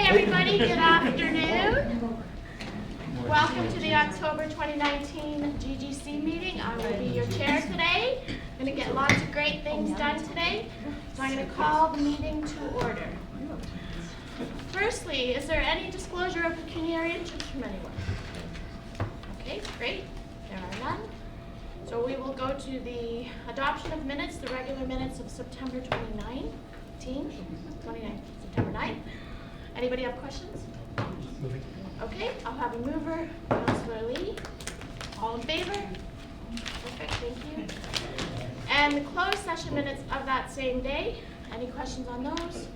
everybody, good afternoon. Welcome to the October 2019 GGC meeting. I will be your chair today. I'm going to get lots of great things done today. So I'm going to call the meeting to order. Firstly, is there any disclosure of pecuniary interest from anyone? Okay, great. There are none. So we will go to the adoption of minutes, the regular minutes of September 29th. September 9th. Anybody have questions? Moving. Okay, I'll have a mover, Councillor Lee. All in favor? Perfect, thank you. And the closed session minutes of that same day. Any questions on those?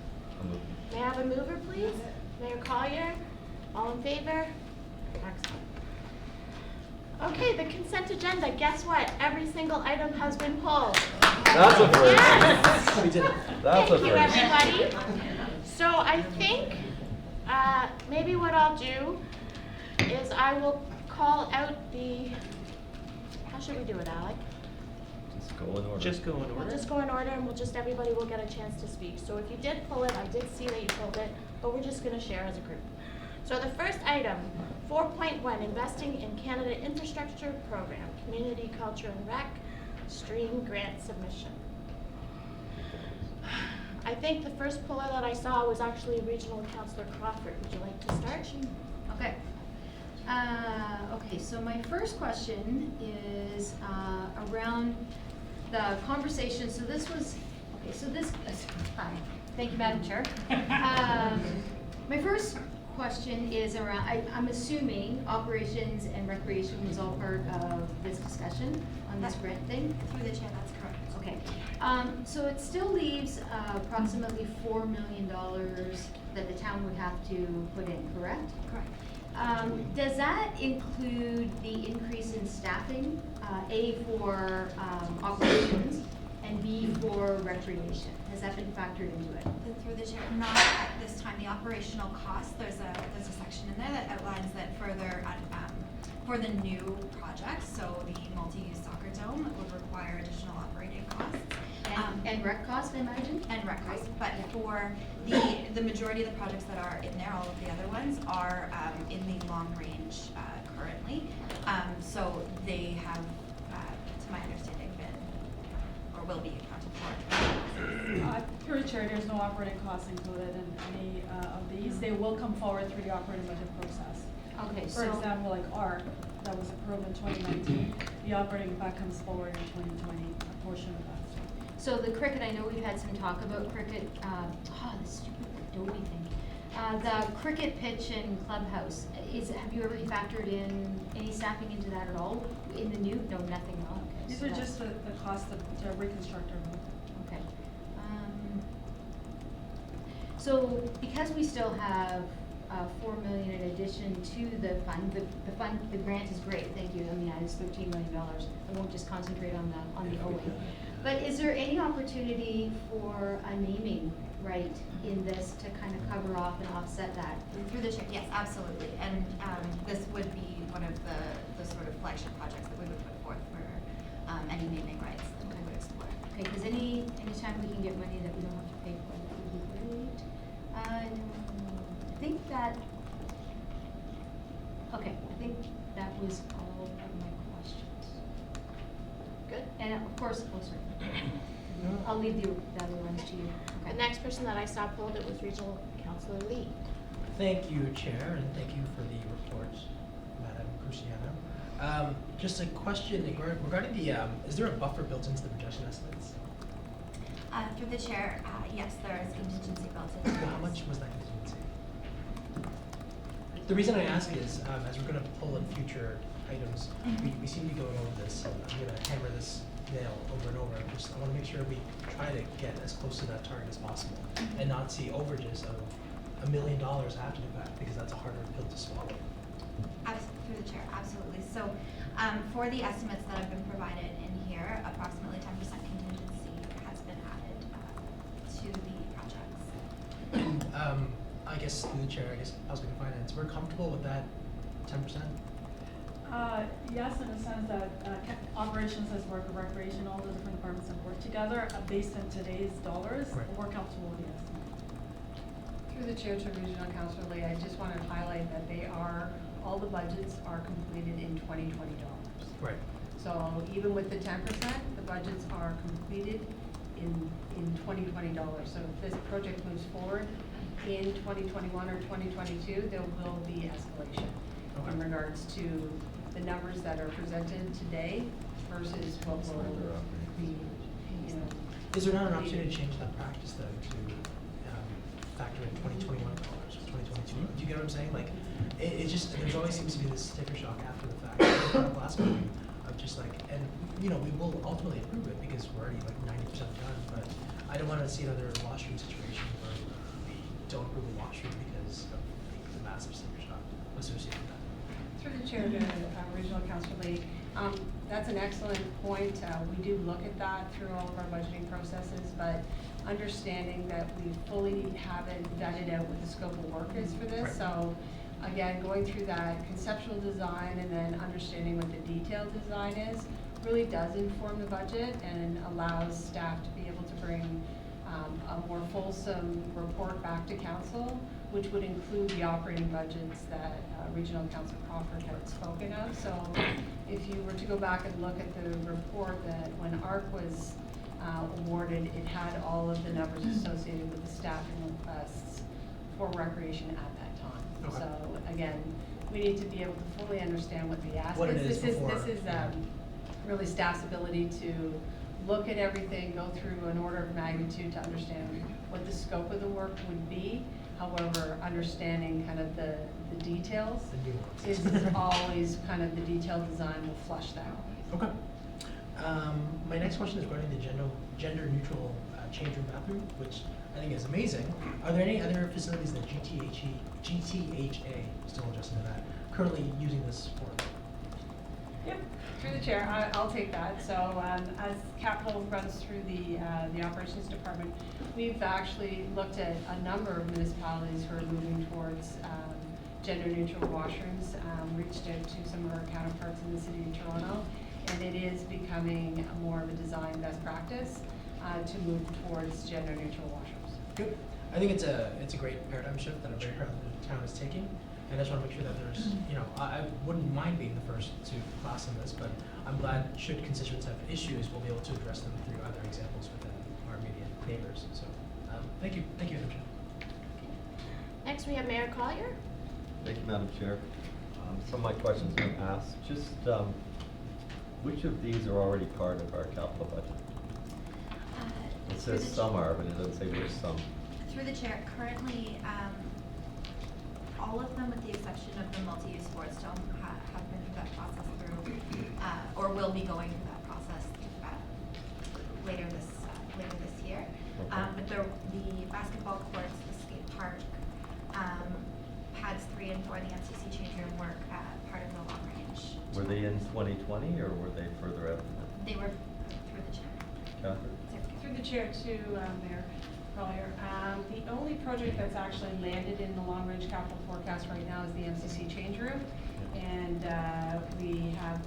May I have a mover, please? Mayor Collier. All in favor? Excellent. Okay, the consent agenda. Guess what? Every single item has been pulled. That's a first. Yes. We did it. That's Thank a you, first. everybody. So I think maybe what I'll do is I will call out the, how should we do it, Alec? Just go in order. Just go in order. We'll just go in order and everybody will get a chance to speak. So if you did pull it, I did see that you pulled it, but we're just gonna share as a group. So the first item, 4.1, investing in Canada Infrastructure Program, Community Culture and Rec, Stream Grant Submission. I think the first puller that I saw was actually Regional Councillor Crawford. Would you like to start? Okay. Okay, so my first question is around the conversation. So this was, okay, so this, hi, thank you, Madam Chair. My first question is around, I'm assuming operations and recreation was all part of this discussion on this grant thing? Through the chair, that's correct. Okay, so it still leaves approximately $4 million that the town would have to put in, correct? Correct. Does that include the increase in staffing, A, for operations, and B, for recreation? Has that been factored into it? Through the chair, not at this time. The operational costs, there's a section in there that outlines that further for the new projects, so the multi-use soccer dome would require additional operating costs. And rec cost, I imagine? And rec costs, but for the majority of the projects that are in there, all of the other ones are in the long range currently. So they have, to my understanding, been or will be accounted for. Through the chair, there's no operating costs included in any of these. They will come forward through the operating budget process. Okay, For example, like ARC, that was approved in 2019, the operating back comes forward in 2020, a portion of that. So the cricket, I know we've had some talk about cricket, the stupid Adobe thing. The cricket pitch and clubhouse, have you already factored in any staffing into that at all? In the new, no, nothing at all? Okay, These so are that's- just the cost to reconstruct our road. Okay. So because we still have $4 million in addition to the fund, the grant is great, thank you. I mean, it's $13 million. I won't just concentrate on the owing. But is there any opportunity for a naming right in this to kind of cover off and offset that? Through the chair, yes, absolutely. And this would be one of the sort of flagship projects that we would put forth for any naming rights that we would explore. Okay, because anytime we can get money that we don't have to pay for, that would be great. I think that, okay, I think that was all of my questions. Good. And of course, oh, sorry. I'll leave the other ones to you. The Okay. next person that I saw pulled it was Regional Councillor Lee. Thank you, Chair, and thank you for the report, Madam Cruciano. Just a question regarding the, is there a buffer built into the projection estimates? Through the chair, yes, there is contingency built in. How much was that contingency? The reason I ask is, as we're going to pull in future items, we seem to be going over this, and I'm going to hammer this nail over and over. I want to make sure we try to get as close to that target as possible and not see overages of $1 million after the fact, because that's a harder pill to swallow. Through the chair, absolutely. So for the estimates that have been provided in here, approximately 10% contingency has been added to the projects. And I guess through the chair, I guess Housing and Finance, we're comfortable with that 10%? Yes, in the sense that operations as work and recreation, all the different departments have worked together based on today's dollars. Right. We're comfortable with the estimate. Through the chair to Regional Councilor Lee, I just want to highlight that all the budgets are completed in 2020 dollars. Right. So even with the 10%, the budgets are completed in 2020 dollars. So if this project moves forward in 2021 or 2022, there will be escalation in Okay. regards to the numbers that are presented today versus what will be, you know. Is there not an opportunity to change that practice though, to factor in 2021 dollars for 2022? Do you get what I'm saying? Like, it just, there's always seems to be this sticker shock after the fact. Last meeting of just like, and you know, we will ultimately approve it because we're already like 90% done, but I don't want to see another washroom situation where we don't approve a washroom because of the massive sticker shock associated with that. Through the chair to Regional Councilor Lee, that's an excellent point. We do look at that through all of our budgeting processes, but understanding that we fully haven't vetted out what the scope of work is for this. Right. So again, going through that conceptual design and then understanding what the detailed design is really does inform the budget and allows staff to be able to bring a more fulsome report back to council, which would include the operating budgets that Regional Council Crawford had spoken of. So if you were to go back and look at the report that when ARC was awarded, it had all of the numbers associated with the staffing requests for recreation at that time. Okay. So again, we need to be able to fully understand what the ask What it is This before, is yeah. really staff's ability to look at everything, go through an order of magnitude to understand what the scope of the work would be. However, understanding kind of the details The is nuances. always kind of the detailed design will flush that. Okay. My next question is regarding the gender neutral change room bathroom, which I think is amazing. Are there any other facilities that GTHA, still adjusting to that, currently using this for? Yep, through the chair, I'll take that. So as capital runs through the operations department, we've actually looked at a number of municipalities who are moving towards gender neutral washrooms, reached out to some of our counterparts in the city of Toronto, and it is becoming more of a design best practice to move towards gender neutral washrooms. Good. I think it's a great paradigm shift that I'm very proud that the town is taking. And I just want to make sure that there's, you know, I wouldn't mind being the first to class in this, but I'm glad should constituents have issues, we'll be able to address them through other examples within our immediate neighbors. So, thank you, Madam Chair. Next, we have Mayor Collier. Thank you, Madam Chair. Some of my questions have been asked. Just, which of these are already part of our capital budget? It Through says the some are, but it doesn't say which some. Through the chair, currently, all of them with the exception of the multi-use sports dome have been through that process through, or will be going through that process later this year. Okay. But the basketball courts, the skate park, pads 3 and 4, the MCC change room work part of the long range. Were they in 2020 or were they further out than that? They were through the chair. Catherine? Through the chair to Mayor Collier, the only project that's actually landed in the long-range capital forecast right now is the MCC change room. And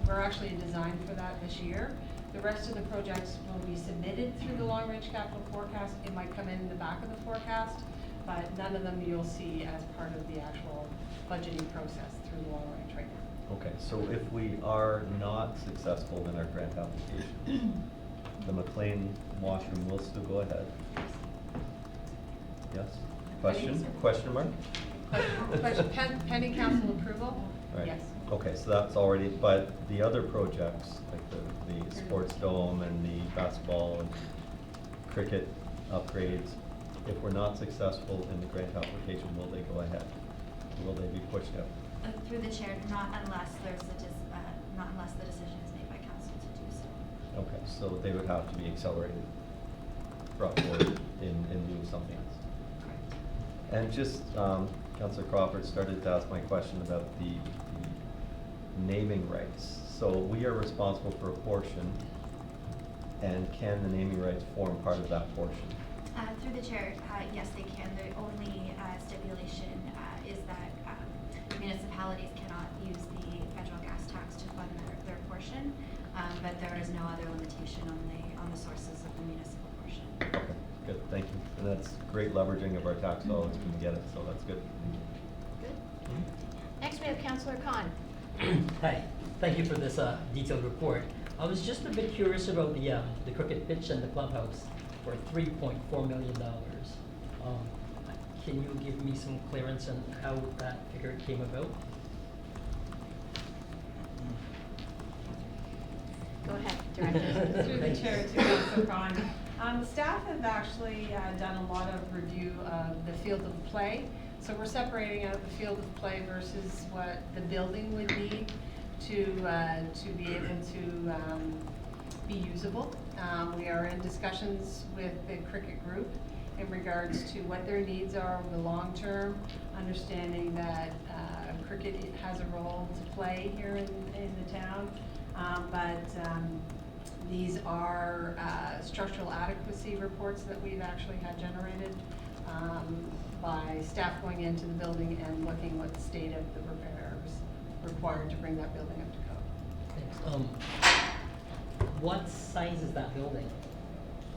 we're actually in design for that this year. The rest of the projects will be submitted through the long-range capital forecast. It might come in the back of the forecast, but none of them you'll see as part of the actual budgeting process through the long-range right now. Okay, so if we are not successful in our grant application, the McLean washroom will still go ahead? Yes? Question mark? Question, pending council approval? Right. Yes. Okay, so that's already, but the other projects, like the sports dome and the basketball and cricket upgrades, if we're not successful in the grant application, will they go ahead? Will they be pushed out? Through the chair, not unless not unless the decision is made by council to do so. Okay, so they would have to be accelerated, brought forward in lieu of something else. Correct. And just, Councillor Crawford started to ask my question about the naming rights. So we are responsible for a portion, and can the naming rights form part of that portion? Through the chair, yes, they can. The only stipulation is that municipalities cannot use the federal gas tax to fund their portion, but there is no other limitation on the sources of the municipal portion. Okay, good, thank you. And that's great leveraging of our tax dollars when we get it, so that's good. Good. Next, we have Councillor Khan. Hi, thank you for this detailed report. I was just a bit curious about the cricket pitch and the clubhouse for $3.4 million. Can you give me some clearance on how that figure came about? Go ahead, Director. Through the chair to Councillor Khan. The staff have actually done a lot of review of the field of play. So we're separating out the field of play versus what the building would need to be able to be usable. We are in discussions with the cricket group in regards to what their needs are over the long term, understanding that cricket has a role to play here in the town. These are structural adequacy reports that we've actually had generated by staff going into the building and looking what the state of the repairs required to bring that building up to code. Thanks. What size is that building?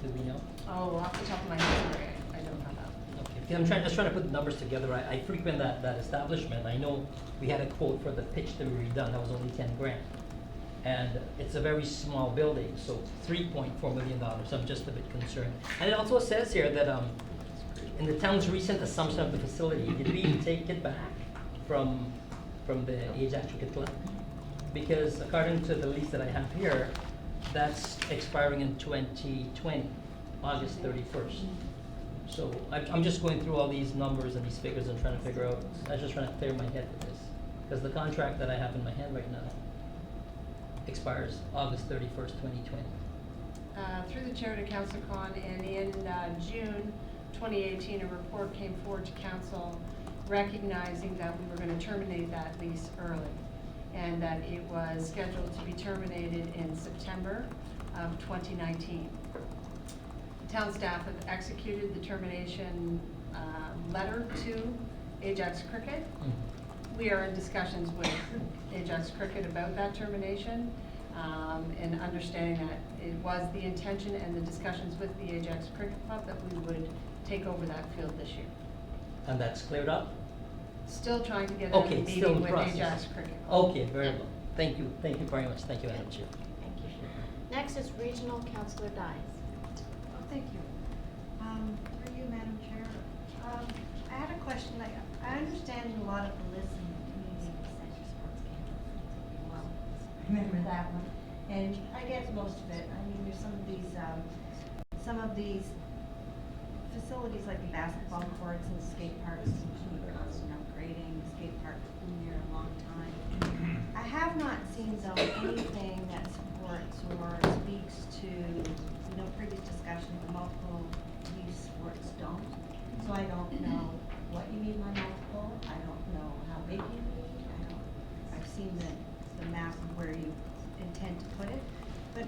Do we know? Oh, off the top of my head, sorry, I don't have that. Okay, because I'm just trying to put the numbers together. I frequent that establishment. I know we had a quote for the pitch to be redone. That was only 10 grand. And it's a very small building, so $3.4 million. I'm just a bit concerned. And it also says here that in the town's recent assumption of the facility, did we take it back from the Ajax Cricket Club? Because according to the lease that I have here, that's expiring in 2020, August 31st. So I'm just going through all these numbers and these figures and trying to figure out, I was just trying to clear my head with this. Because the contract that I have in my hand right now expires August 31st, 2020. Through the chair to Councillor Khan, and in June 2018, a report came forward to council recognizing that we were going to terminate that lease early, and that it was scheduled to be terminated in September of 2019. Town staff have executed the termination letter to Ajax Cricket. We are in discussions with Ajax Cricket about that termination, and understanding that it was the intention and the discussions with the Ajax Cricket Club that we would take over that field this year. And that's cleared up? Still trying to get a Okay, still meeting in with process. Ajax Cricket Club. Okay, very well. Thank you very much. Thank you, Madam Chair. Thank you. Next is Regional Councillor Dyes. Oh, thank you. For you, Madam Chair, I had a question. I understand a lot of the listen community center sports campus. Well, remember that one, and I get most of it. I mean, there's some of these facilities like the basketball courts and skate parks include upgrading. The skate park's been there a long time. I have not seen though anything that supports or speaks to previous discussion of the multiple use sports dome. So I don't know what you mean by multiple. I don't know how big you mean. I've seen the map of where you intend to put it, but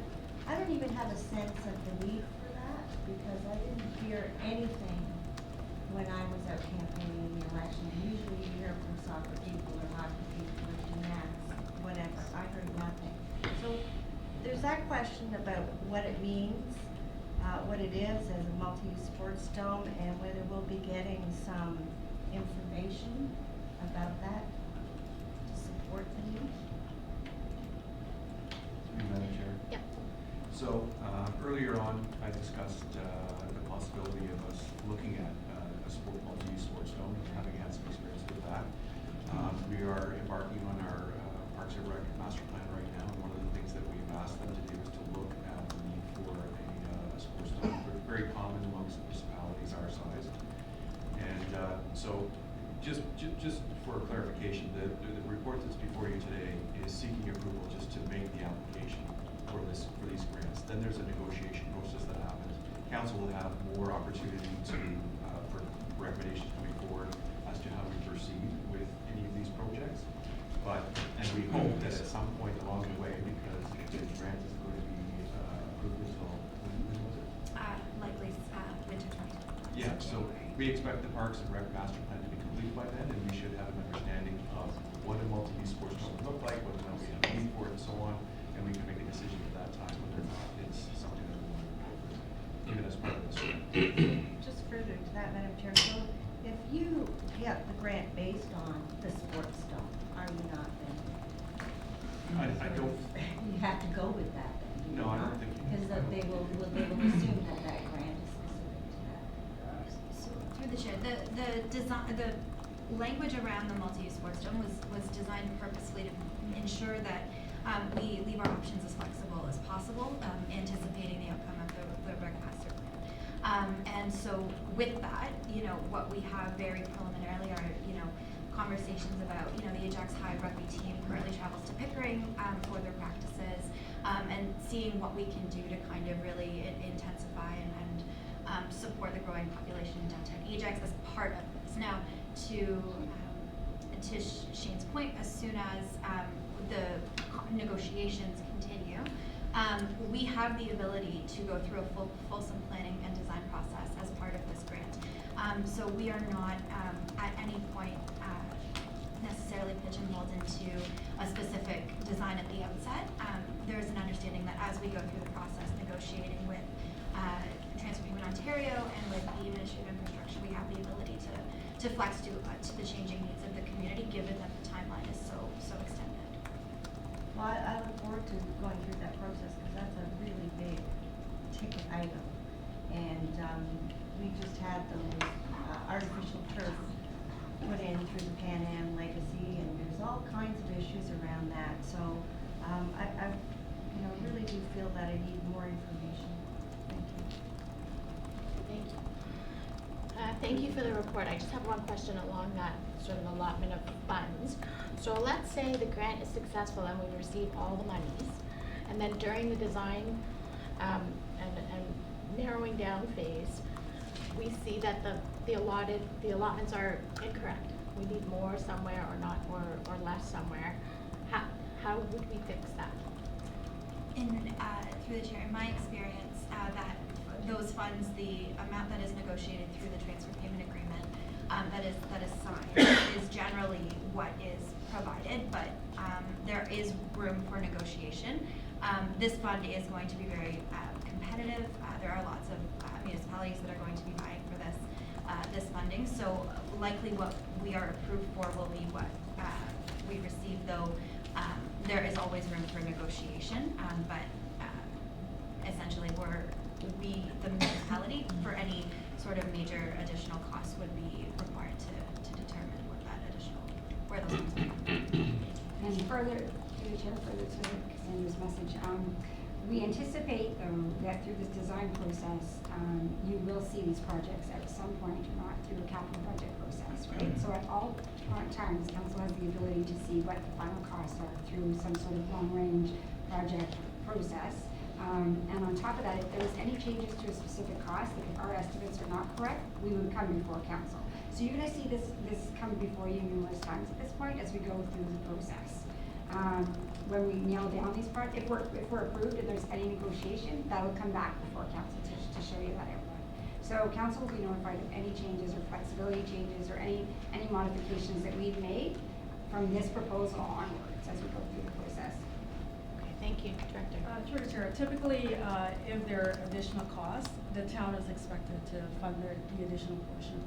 I don't even have a sense of the need for that because I didn't hear anything when I was out campaigning in the election. Usually you hear from soccer people or hockey people or gymnasts, whatever. I heard nothing. So there's that question about what it means, what it is as a multi-use sports dome, and whether we'll be getting some information about that to support the need. Madam Chair. Yep. So earlier on, I discussed the possibility of us looking at a multi-use sports dome, having had some experience with that. We are embarking on our Parks and Rec master plan right now, and one of the things that we've asked them to do is to look at the need for a sports dome. It's very common amongst municipalities our size. And so just for clarification, the report that's before you today is seeking approval just to make the application for these grants. Then there's a negotiation process that happens. Council will have more opportunity to for recommendations coming forward as to how we proceed with any of these projects. And we hope that at some point along the way, because the grant is going to be approved until when was it? Likely winter 2020. Yeah, so we expect the Parks and Rec master plan to be complete by then, and we should have an understanding of what a multi-use sports dome would look like, whether or not we have a need for it, and so on, and we can make a decision at that time whether or not it's something that we want to incorporate, even as part of this. Just further get the grant based on the sports dome, are you not then? I don't, You have to go with that then, do you No, I don't not? think you- Because they will assume that that grant is specific to that. So through the chair, the design, the language around the multi-use sports dome was designed purposefully to ensure that we leave our options as flexible as possible, anticipating the outcome of the rec master plan. And so with that, you know, what we have very preliminarily are, you know, conversations about, you know, the Ajax High rugby team currently travels to Pickering for their practices, and seeing what we can do to kind of really intensify and support the growing population in downtown Ajax as part of this. Now, to Shane's point, as soon as the negotiations continue, we have the ability to go through a fulsome planning and design process as part of this grant. So we are not at any point necessarily pigeonholed into a specific design at the outset. There is an understanding that as we go through the process, negotiating with Transport Human Ontario and with the administrative infrastructure, we have the ability to flex to the changing needs of the community, given that the timeline is so extended. Well, I look forward to going through that process, because that's a really big ticket item. And, we just had those, artificial turf put in through the Pan Am legacy, and there's all kinds of issues around that. So, I you know, really do feel that I need more information. Thank you. Thank you. Thank you for the report. I just have one question along that sort of allotment of funds. So let's say the grant is successful and we receive all the monies, and then during the design and narrowing down phase, we see that the allotments are incorrect. We need more somewhere or not, or less somewhere. How would we fix that? Through the chair, in my experience, that those funds, the amount that is negotiated through the transfer payment agreement, that is signed, is generally what is provided, but there is room for negotiation. This fund is going to be very competitive. There are lots of municipalities that are going to be vying for this funding. So likely what we are approved for will be what we receive, though there is always room for negotiation. But essentially we, the municipality, for any sort of major additional costs would be required to determine what that additional, where those funds are coming from. And further, through the chair, further to Cassandra's message, we anticipate though that through this design process, you will see these projects at some point, not through a capital budget process, right? So at all times, council has the ability to see what the final costs are through some sort of long-range project process. And on top of that, if there was any changes to a specific cost, like if our estimates are not correct, we would come before council. So you're gonna see this come before you numerous times at this point as we go through the process. When we nail down these parts, if we're approved and there's any negotiation, that will come back before council to show you that outline. So council will be notified of any changes or flexibility changes or any modifications that we've made from this proposal onwards as we go through the process. Okay, thank you, Director. Through the chair, typically, if there are additional costs, the town is expected to fund the additional portion.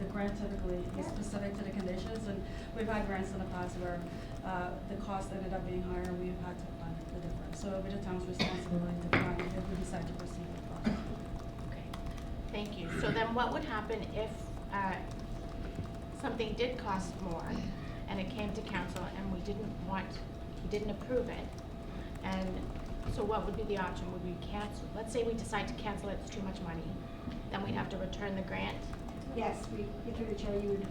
The grant typically is specific to the conditions, and we've had grants in the past where the cost ended up being higher, and we've had to fund the difference. So it'll be the town's responsibility to fund if we decide to proceed with the project. Okay, thank you. So then what would happen if something did cost more and it came to council and we didn't approve it? And so what would be the option? Would we cancel? Let's say we decide to cancel it, it's too much money. Then we'd have to return the grant? Yes, through the chair, you would,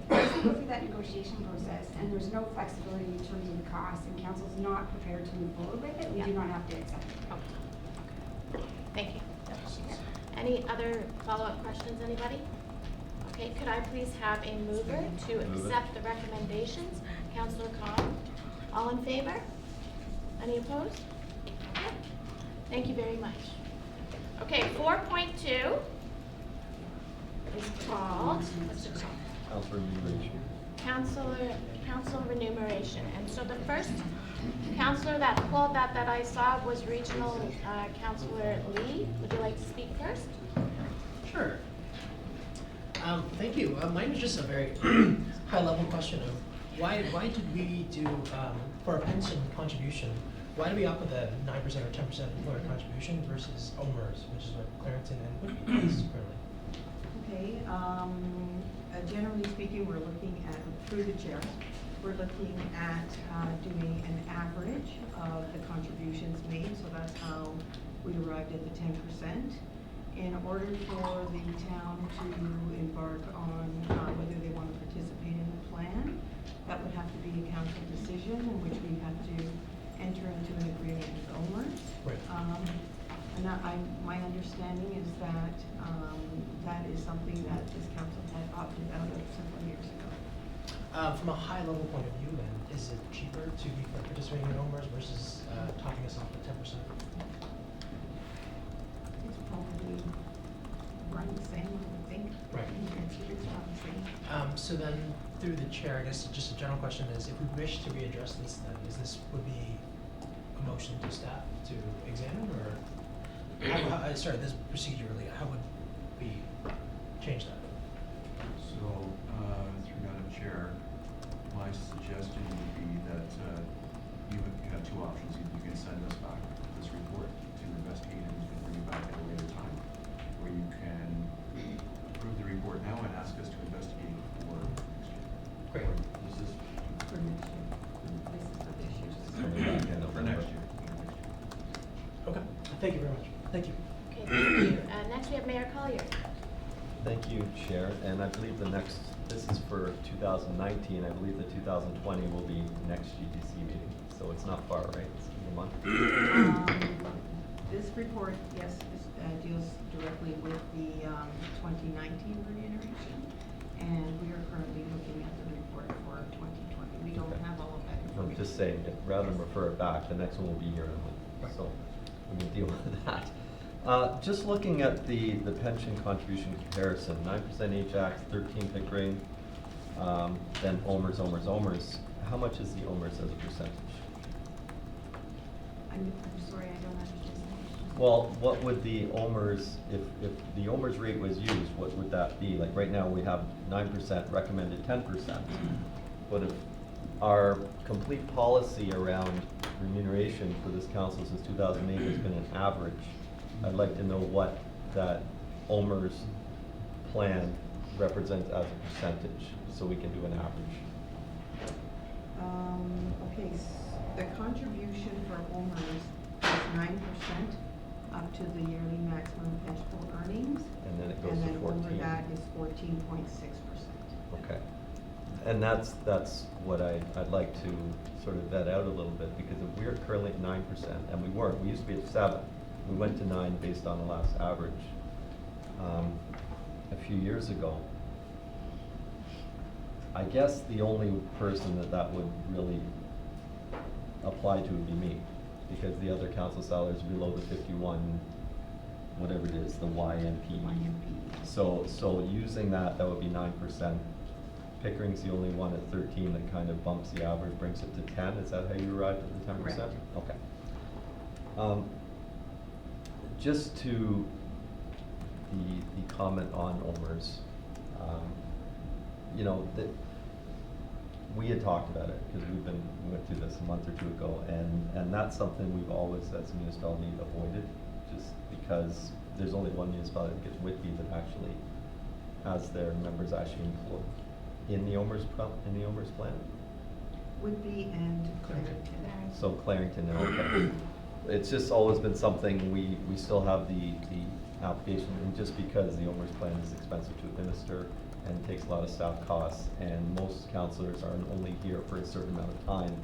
once we go through that negotiation process and there's no flexibility in terms of the cost and council's not prepared to move forward with it, we do not have to accept it. Okay. Thank you. Any other follow-up questions, anybody? Okay, could I please have a mover to Move it. accept the recommendations? Councillor Khan, all in favor? Any opposed? Okay. Thank you very much. Okay, 4.2 is called, what's it called? Council remuneration. Council remuneration. And so the first councillor that pulled that I saw was Regional Councillor Lee. Would you like to speak first? Sure. Thank you. Mine is just a very high-level question of why did we do, for a pension contribution, why do we opt with a 9% or 10% employer contribution versus OMERS, which is what Clarington and Whitby is currently? Okay, generally speaking, we're looking at, through the chair, we're looking at doing an average of the contributions made, so that's how we arrived at the 10%. In order for the town to embark on whether they want to participate in the plan, that would have to be a council decision in which we have to enter into an agreement with OMERS. Right. And my understanding is that that is something that this council had opted out of several years ago. From a high-level point of view, then, is it cheaper to be participating in OMERS versus topping us off at 10%? It's probably run the same, I would think. Right. It's not the same. So then, through the chair, I guess just a general question is, if we wish to readdress this, then would be a motion to staff to examine, or sorry, this procedurally, how would we change that? So, through Madam Chair, my suggestion would be that you have two options. Either you can send us back this report to investigate and we can bring it back at a later time, or you can approve the report now and ask us to investigate for next year. Great. Or this is For next year. This is for this year. Coming back in for November. next year. Okay, thank you very much. Thank you. Okay, thank you. Next we have Mayor Collier. Thank you, Chair, and I believe this is for 2019, I believe the 2020 will be next GGC meeting, so it's not far, right? It's in a month. This report, yes, this deals directly with the 2019 remuneration, and we are currently looking at the report for 2020. We don't Okay. have all of that I'm information. just saying, rather than refer it back, the next one will be here in a month, so we can deal with that. Just looking at the pension contribution comparison, 9% HX, 13 Pickering, then OMERS. How much is the OMERS as a percentage? I'm sorry, I don't understand. Well, what would the OMERS, if the OMERS rate was used, what would that be? Like right now, we have 9%, recommended 10%. But if our complete policy around remuneration for this council since 2008 has been an average, I'd like to know what that OMERS plan represents as a percentage, so we can do an average. Okay, the contribution for OMERS is 9% up to the yearly maximum pensionable earnings. And then it goes And to then 14. over that is 14.6%. Okay. And that's what I'd like to sort of vet out a little bit, because if we're currently at 9%, and we weren't, we used to be at 7%, we went to 9% based on the last average a few years ago. I guess the only person that would really apply to would be me, because the other council salaries are below the 51, whatever it is, the YMP. So using that would be 9%. Pickering's the only one at 13 that kind of bumps the average, brings it to 10. Is that how you arrived at the 10%? Correct. Okay. Just to the comment on OMERS, you know, that we had talked about it because we went through this a month or two ago, and that's something we've always, as a municipality, avoided, just because there's only one municipality that gets Whitby that actually has their members actually employed in the OMERS plan. Whitby and Clarington. So Clarington, okay. It's just always been something, we still have the application, and just because the OMERS plan is expensive to administer and takes a lot of staff costs, and most counselors are only here for a certain amount of time.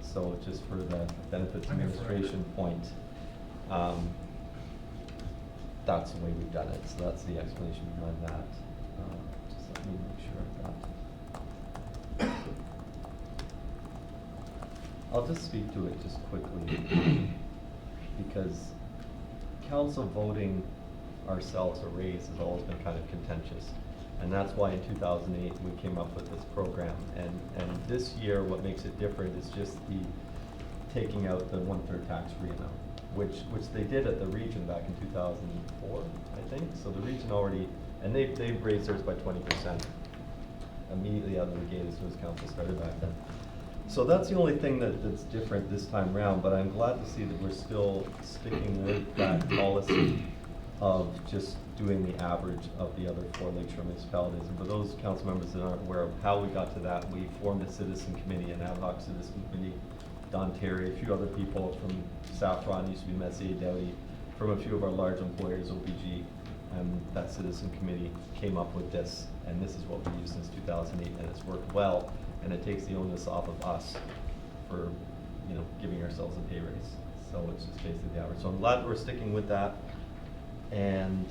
So just for the benefits administration point, that's the way we've done it. So that's the explanation behind that. Just let me make sure of that. I'll just speak to it just quickly, because council voting ourselves a raise has always been kind of contentious. And that's why in 2008, we came up with this program. And this year, what makes it different is just the taking out the 1/3 tax-free amount. which they did at the region back in 2004, I think. So the region already, and they've raised theirs by 20% immediately out of the gate as soon as council started back then. So that's the only thing that's different this time round, but I'm glad to see that we're still sticking with that policy of just doing the average of the other 4 Lakeshore municipalities. And for those council members that aren't aware of how we got to that, we formed a citizen committee, an ad hoc citizen committee. Don Terry, a few other people from Saffron, used to be Messier Deli, from a few of our large employers, OPG, and that citizen committee came up with this, and this is what we used since 2008, and it's worked well, and it takes the onus off of us for, you know, giving ourselves a pay raise. So it's just basically the average. So I'm glad we're sticking with that, and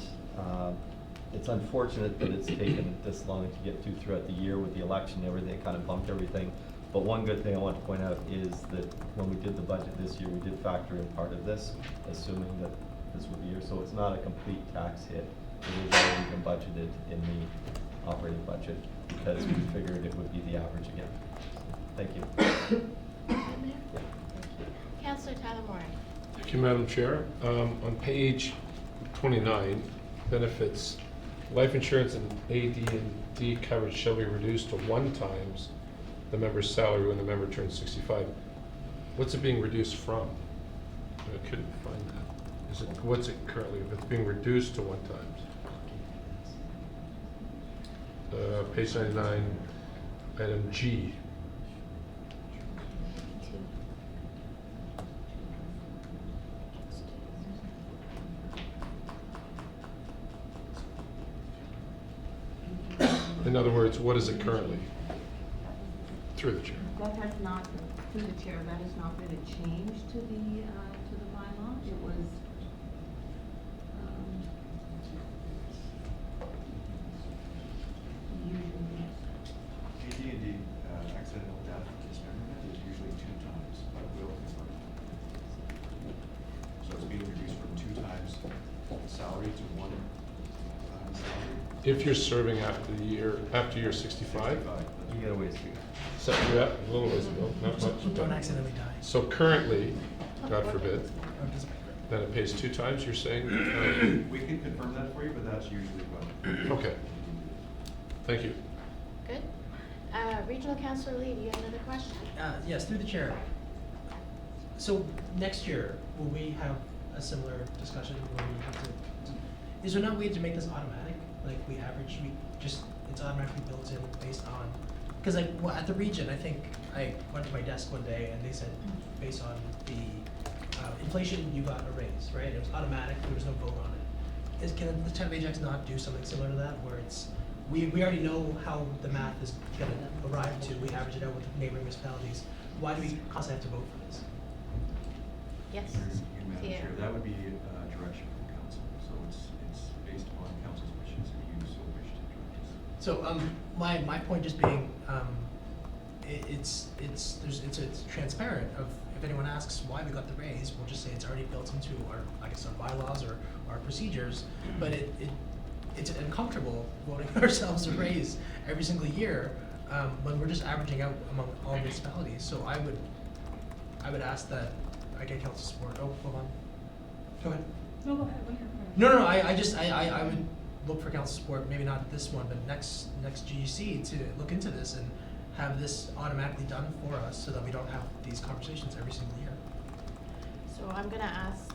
it's unfortunate that it's taken this long to get throughout the year with the election and everything. It kind of bumped everything. But one good thing I want to point out is that when we did the budget this year, we did factor in part of this, assuming that this would be here. So it's not a complete tax hit. It is already been budgeted in the operating budget because we figured it would be the average again. Thank you. Mayor? Councillor Tyler Moran. Thank you, Madam Chair. On page 29, benefits, life insurance and AD&D coverage shall be reduced to 1 times the member's salary when the member turns 65. What's it being reduced from? I couldn't find that. Is it, what's it currently, if it's being reduced to 1 times? Page 99, item G. In other words, what is it currently? Through the chair. That has not, through the chair, that has not been a change to the bylaw. It was, usually, AD&D, accidental death dismemberment is usually 2 times, but will confirm. So it's being reduced from 2 times salary to 1 time salary. If you're serving after you're 65? You get a ways to go. So, yeah, a little ways ago, not much. Don't but- accidentally die. So currently, God forbid, Or does it- then it pays 2 times, you're saying? We can confirm that for you, but that's usually what. Okay. Thank you. Good. Regional Councillor Lee, do you have another question? Yes, through the chair. So next year, will we have a similar discussion where we have to, is there no way to make this automatic? Like we average, it's automatically built in based on, because like, well, at the region, I think, I went to my desk one day and they said, based on the inflation, you got a raise, right? It was automatic, there was no vote on it. Can the town of Ajax not do something similar to that, where it's, we already know how the math is gonna arrive to, we average it out with neighboring municipalities. Why do we constantly have to vote for this? Yes. Your Madam Thea. Chair, that would be direction from council, so it's based upon council's wishes if you so wish to direct us. So, my point just being, it's transparent of, if anyone asks why we got the raise, we'll just say it's already built into our, I guess, our bylaws or our procedures, but it's uncomfortable voting ourselves a raise every single year, when we're just averaging out among all municipalities. So I would ask that I get council support. Oh, hold on. Go ahead. No, go ahead, when No, I would look for council support, maybe not this one, but next GGC to look into this and have this automatically done for us so that we don't have these conversations every single year. So I'm gonna ask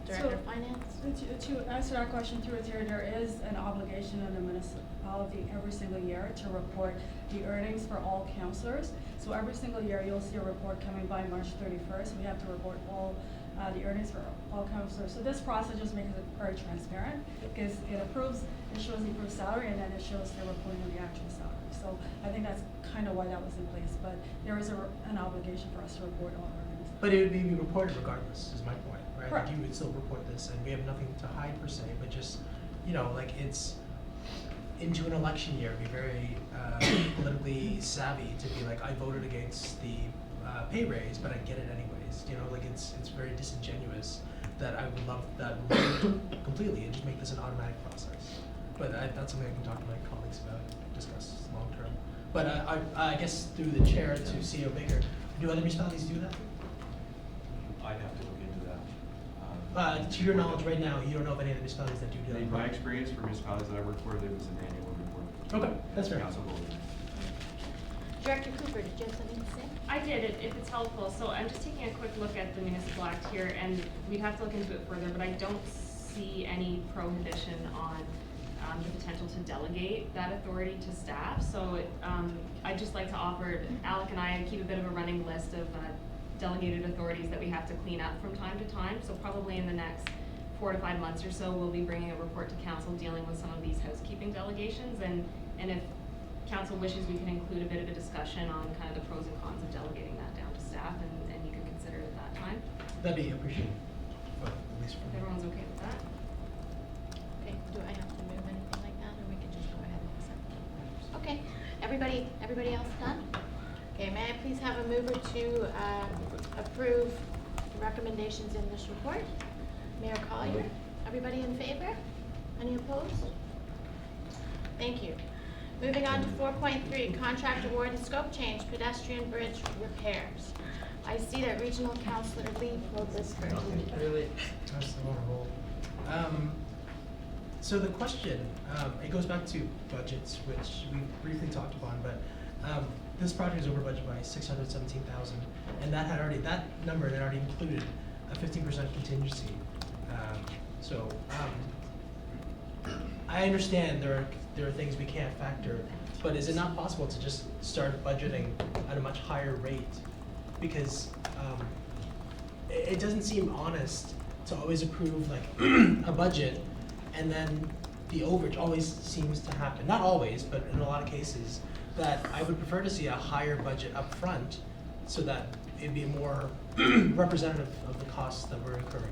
Director of Finance. To answer that question through the chair, there is an obligation on the municipality every single year to report the earnings for all councillors. So every single year, you'll see a report coming by March 31st. We have to report all the earnings for all councillors. So this process just makes it very transparent because it approves, it shows the approved salary, and then it shows the reporting of the actual salary. So I think that's kind of why that was in place, but there is an obligation for us to report all earnings. But it would be reported regardless, is my point, right? Correct. Like you would still report this, and we have nothing to hide per se, but just, like it's into an election year, be very politically savvy to be like, I voted against the pay raise, but I get it anyways. Like it's very disingenuous that I would love that completely and just make this an automatic process. But that's something I can talk to my colleagues about, discuss long term. But I guess through the chair to CEO Baker, do other municipalities do that? I'd have to look into that. To your knowledge, right now, you don't know of any of the municipalities that do In my that? experience for municipalities that I work for, there was an annual report. Okay, that's fair. Council voted. Director Cooper, did you have something to say? I did, if it's helpful. So I'm just taking a quick look at the municipal act here, and we'd have to look into it further, but I don't see any prohibition on the potential to delegate that authority to staff. So I'd just like to offer, Alec and I keep a bit of a running list of delegated authorities that we have to clean up from time to time. So probably in the next 4 to 5 months or so, we'll be bringing a report to council dealing with some of these housekeeping delegations. And if council wishes, we can include a bit of a discussion on kind of the pros and cons of delegating that down to staff, and you can consider it at that time. That'd be appreciated, well, at least for If me. everyone's okay with that? Okay, do I have to move anything like that, or we can just go ahead and accept? Okay, everybody else done? Okay, may I please have a mover to approve the recommendations in this report? Mayor Collier, everybody in favor? Any opposed? Thank you. Moving on to 4.3, contract award and scope change, pedestrian bridge repairs. I see that Regional Councilor Lee pulled this first. Really? That's the one roll. So the question, it goes back to budgets, which we briefly talked upon, but this project is over budget by $617,000, and that number had already included a 15% contingency. I understand there are things we can't factor, but is it not possible to just start budgeting at a much higher rate? Because it doesn't seem honest to always approve like a budget and then the overage always seems to happen. Not always, but in a lot of cases, that I would prefer to see a higher budget up front so that it'd be more representative of the costs that we're incurring.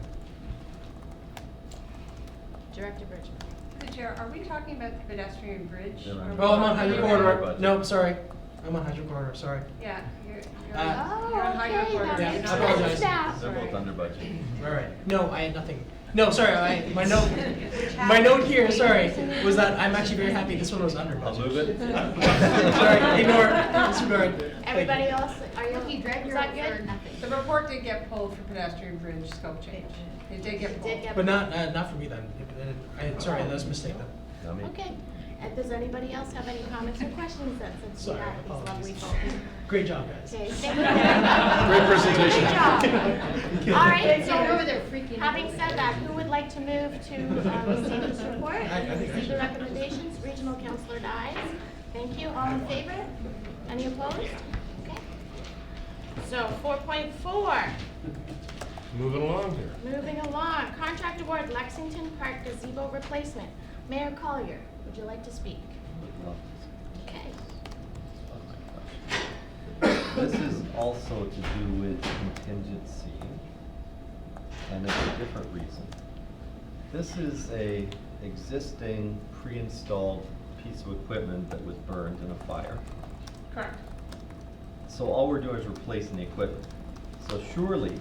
Director Bridgman. The Chair, are we talking about the pedestrian bridge? Yeah, right. Or are we Oh, I'm on talking Hydro about- Corridor. budget. No, sorry. I'm on Hydro Corridor, sorry. Yeah, you're Oh, you're on Hydro okay, Corridor. Yeah, you're I not- apologize. Staff. They're both Sorry. under budget. All right. No, I had nothing. No, sorry. My note here, sorry, was that I'm actually very happy this one was under I'll budget. move it. Sorry, ignore, disregard. Everybody else, are you, You dread is your that for good? nothing. The report did get pulled for pedestrian bridge scope change. It did get pulled. But not for me then. Sorry, that was a mistake then. Not me. Okay, and does anybody else have any comments or questions then, since we Sorry, have these lovely apologies. folks? Great job, guys. Okay, thank you. Great presentation. Good job. All right, They're over so, there freaking out. having said that, who would like to move to receive this report? I think I Receive the should. recommendations, Regional Councilor Dyes. Thank you, all in favor? Any opposed? Okay. So, 4.4. Moving along here. Moving along, contract award Lexington Park gazebo replacement. Mayor Collier, would you like to speak? Okay. This is also to do with contingency, and it's a different reason. This is a existing pre-installed piece of equipment that was burned in a fire. Correct. So all we're doing is replacing the equipment. So surely,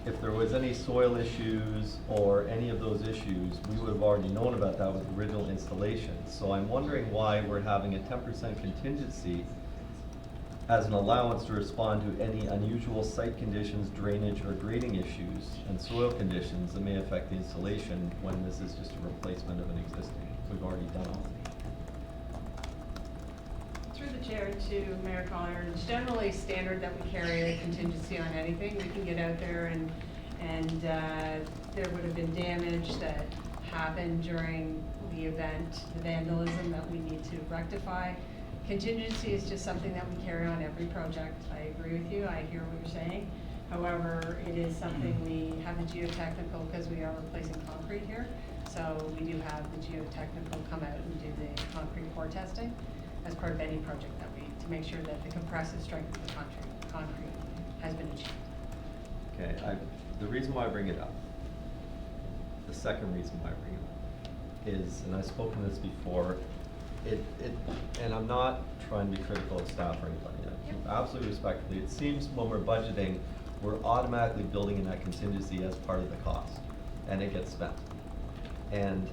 if there was any soil issues or any of those issues, we would have already known about that with the original installation. So I'm wondering why we're having a 10% contingency as an allowance to respond to any unusual site conditions, drainage, or grading issues and soil conditions that may affect the installation when this is just a replacement of an existing. We've already done all. Through the chair to Mayor Collier, it's generally standard that we carry a contingency on anything. We can get out there and there would have been damage that happened during the event, the vandalism that we need to rectify. Contingency is just something that we carry on every project. I agree with you, I hear what you're saying. However, it is something we have the geotechnical, because we are replacing concrete here. So we do have the geotechnical come out and do the concrete core testing as part of any project that to make sure that the compressive strength of the concrete has been achieved. Okay, the reason why I bring it up, the second reason why I bring it up is, and I've spoken this before, and I'm not trying to be critical of staff or anybody, absolutely respectfully, it seems when we're budgeting, we're automatically building in that contingency as part of the cost, and it gets spent. And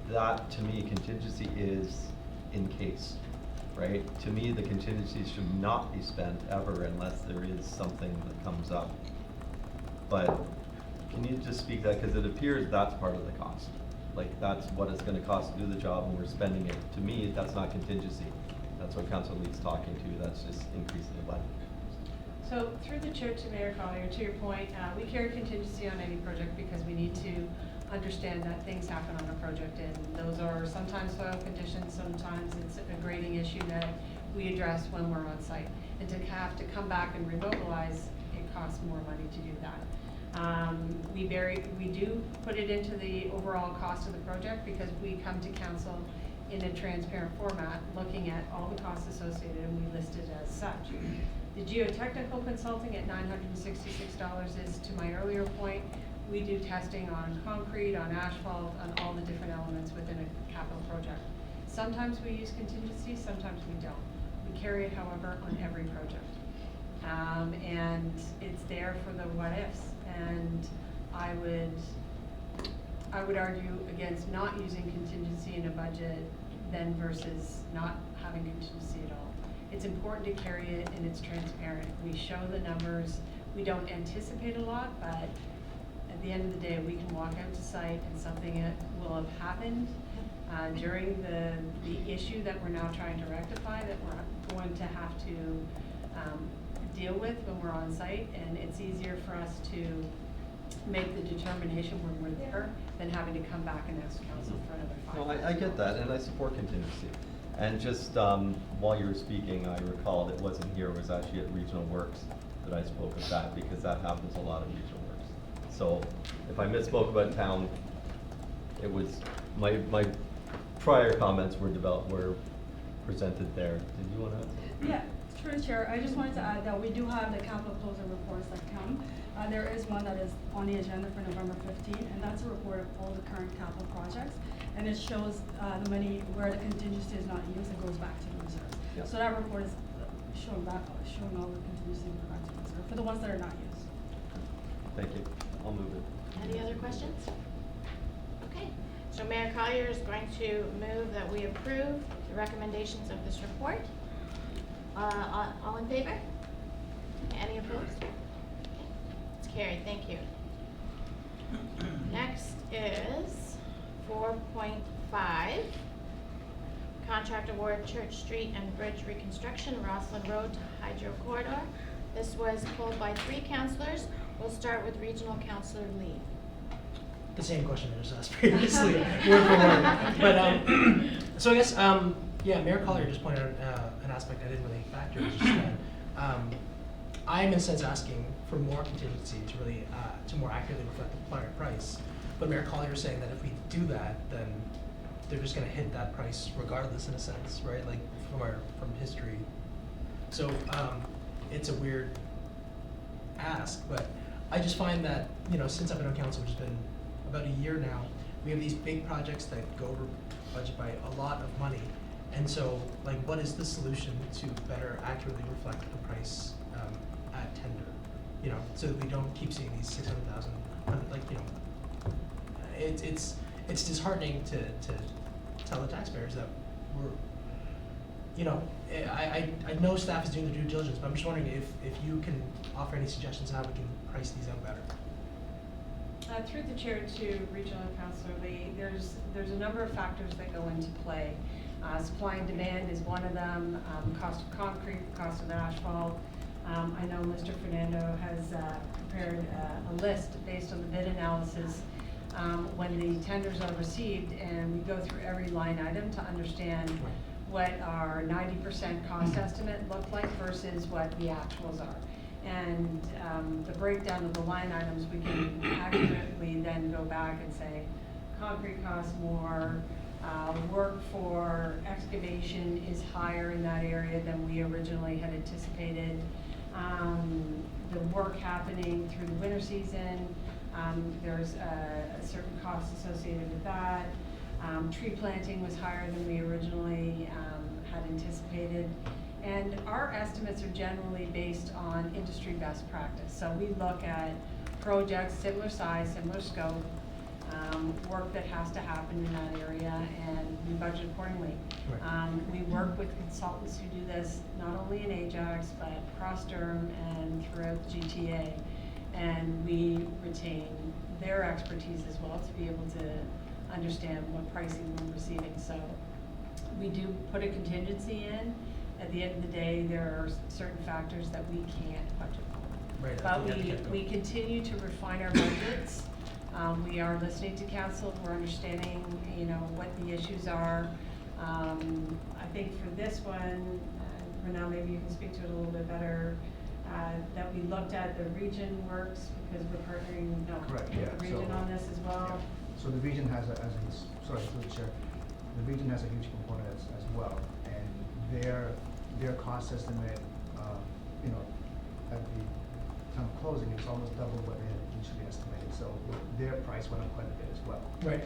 that, to me, contingency is in case, right? To me, the contingency should not be spent ever unless there is something that comes up. But can you just speak that, because it appears that's part of the cost. Like, that's what it's gonna cost to do the job, and we're spending it. To me, that's not contingency. That's what Councilor Lee's talking to, that's just increasing the budget. So through the chair to Mayor Collier, to your point, we carry contingency on any project because we need to understand that things happen on a project, and those are sometimes soil conditions, sometimes it's a grading issue that we address when we're on site. And to have to come back and remobilize, it costs more money to do that. We do put it into the overall cost of the project because we come to council in a transparent format, looking at all the costs associated, and we list it as such. The geotechnical consulting at $966 is, to my earlier point, we do testing on concrete, on asphalt, on all the different elements within a capital project. Sometimes we use contingency, sometimes we don't. We carry it, however, on every project. And it's there for the what ifs. And I would argue against not using contingency in a budget then versus not having contingency at all. It's important to carry it and it's transparent. We show the numbers. We don't anticipate a lot, but at the end of the day, we can walk out to site and something will have happened during the issue that we're now trying to rectify, that we're going to have to deal with when we're on site, and it's easier for us to make the determination when we're there than having to come back and ask council for another 5 No, I get that, and I support contingency. And just while you were speaking, I recalled it wasn't here, it was actually at Regional Works that I spoke of that, because that happens a lot at Regional Works. So if I misspoke about town, it was, my prior comments were presented there. Did you want to add something? Yeah, through the chair, I just wanted to add that we do have the capital closing reports that come. There is one that is on the agenda for November 15, and that's a report of all the current capital projects. And it shows the money where the contingency is not used and goes back to the reserve. Yeah. So that report is showing all the contingency going back to the reserve for the ones that are not used. Thank you. I'll move it. Any other questions? Okay, so Mayor Collier is going to move that we approve the recommendations of this report. All in favor? Any opposed? Okay, it's carried, thank you. Next is 4.5, contract award Church Street and Bridge reconstruction, Rosslyn Road to Hydro Corridor. This was pulled by 3 councillors. We'll start with Regional Councillor Lee. The same question I just asked previously, word for word. But, so I guess, yeah, Mayor Collier just pointed out an aspect I didn't really factor, which is that I'm in a sense asking for more contingency to really, to more accurately reflect the market price. But Mayor Collier is saying that if we do that, then they're just gonna hit that price regardless in a sense, right? Like from history. So it's a weird ask, but I just find that, you know, since I've been on council, which has been about a year now, we have these big projects that go over budget by a lot of money. And so, like, what is the solution to better accurately reflect the price at tender? You know, so that we don't keep seeing these 600,000, like, you know, it's disheartening to tell the taxpayers that we're, you know, I know staff is doing the due diligence, but I'm just wondering if you can offer any suggestions how we can price these out better. Through the chair to Regional Councillor Lee, there's a number of factors that go into play. Supply and demand is one of them, cost of concrete, cost of asphalt. I know Mr. Fernando has prepared a list based on the bid analysis when the tenders are received, and we go through every line item to understand what our 90% cost estimate looked like versus what the actuals are. And the breakdown of the line items, we can accurately then go back and say, concrete costs more, work for excavation is higher in that area than we originally had anticipated. The work happening through the winter season, there's a certain cost associated with that. Tree planting was higher than we originally had anticipated. And our estimates are generally based on industry best practice. So we look at projects similar size, similar scope, work that has to happen in that area, and we budget accordingly. Right. We work with consultants who do this not only in Ajax, but across Durham and throughout the GTA. and we retain their expertise as well to be able to understand what pricing we're receiving. So we do put a contingency in. At the end of the day, there are certain factors that we can't budget for. Right, But I think you have to we go. continue to refine our budgets. We are listening to council, we're understanding, you know, what the issues are. I think for this one, Renal, maybe you can speak to it a little bit better, that we looked at the region works because we're partnering, Correct, with yeah, the region so- on this as well. So the region has sorry, through the chair, the region has a huge component as well, and their cost estimate, you know, at the time of closing, it's almost double what they had initially estimated, so their price went up quite a bit as well. Right.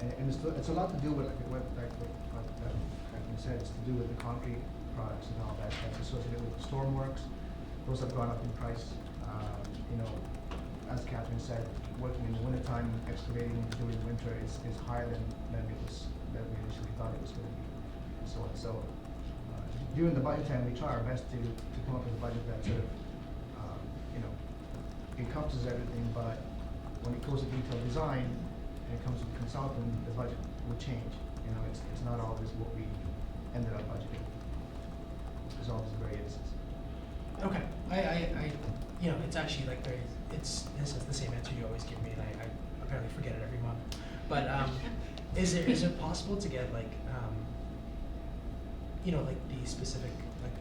And it's a lot to do with, what Catherine said, it's to do with the concrete products and all that, that's associated with the stormworks, those have gone up in price. You know, as Catherine said, working in the wintertime, excavating during the winter is higher than we initially thought it was gonna be, and so on. So, during the budget time, we try our best to come up with a budget that sort of, you know, encompasses everything, but when it goes to detailed design, and it comes to consultant, the budget will change. You know, it's not always what we ended up budgeting. There's always variances. Okay, I, you know, it's actually like very, this is the same answer you always give me, and I apparently forget it every month. But, is it possible to get like, you know, like the specific, like,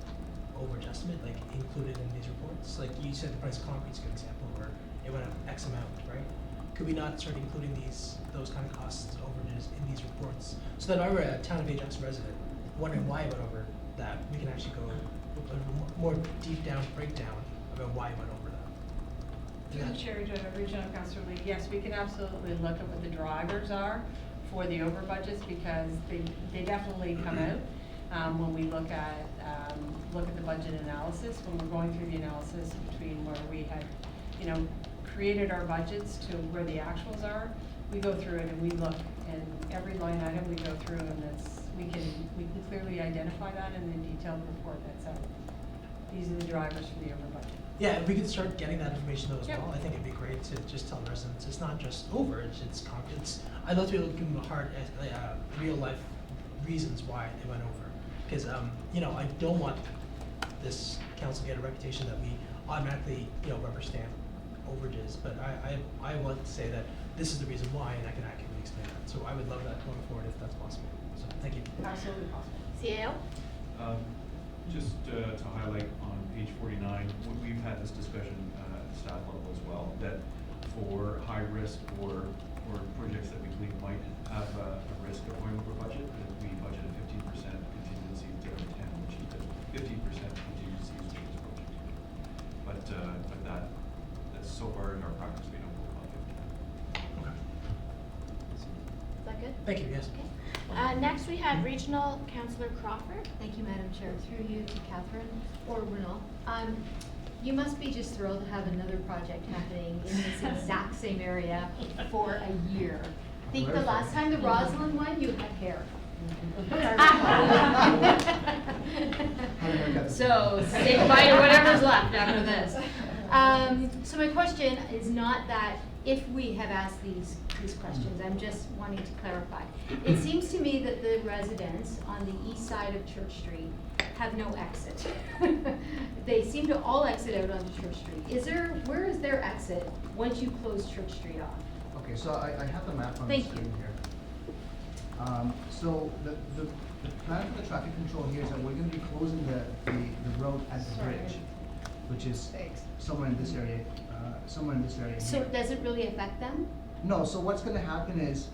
overage estimate, like, included in these reports? Like, you said the price of concrete's a good example, where it went up X amount, right? Could we not start including those kind of costs, overages, in these reports? So that if I were a Town of Ajax resident, wondering why it went over that, we can actually go with a more deep down breakdown about why it went over that. Through the chair to Regional Councilor Lee, yes, we can absolutely look at what the drivers are for the over budgets, because they definitely come out when we look at the budget analysis, when we're going through the analysis between where we had, you know, created our budgets to where the actuals are. We go through it and we look, and every line item we go through, and we can clearly identify that in the detailed report that's out. These are the drivers for the over budget. Yeah, if we could start getting that information though as Yep. well, I think it'd be great to just tell residents, it's not just overage, I'd love to be able to give them a hard, real life reasons why they went over. Because, you know, I don't want this council to get a reputation that we automatically, you know, rubber stamp overages, but I want to say that this is the reason why, and I can accurately explain that. So I would love that going forward if that's possible. So, thank you. Absolutely possible. CAO? Just to highlight on page 49, we've had this discussion at the staff level as well, that for high risk or projects that we believe might have a risk of going over budget, that we budget a 15% contingency instead of 10, which is the 15% contingency is for this project. But that's so far in our practice, we don't go above 15. Okay. Is that good? Thank you, yes. Okay. Next, we have Regional Councillor Crawford. Thank you, Madam Chair. Through you to Catherine or Renal. You must be just thrilled to have another project happening in this exact same area for a year. I think the last time the Roslyn one, you had hair. So say goodbye to whatever's left after this. So my question is not that if we have asked these questions, I'm just wanting to clarify. It seems to me that the residents on the east side of Church Street have no exit. They seem to all exit out onto Church Street. Where is their exit once you close Church Street off? Okay, so I have the map on the Thank screen you. here. So the plan for the traffic control here is that we're gonna be closing the road at the Sorry. bridge, which is somewhere in this area, So here. does it really affect them? No, so what's gonna happen is,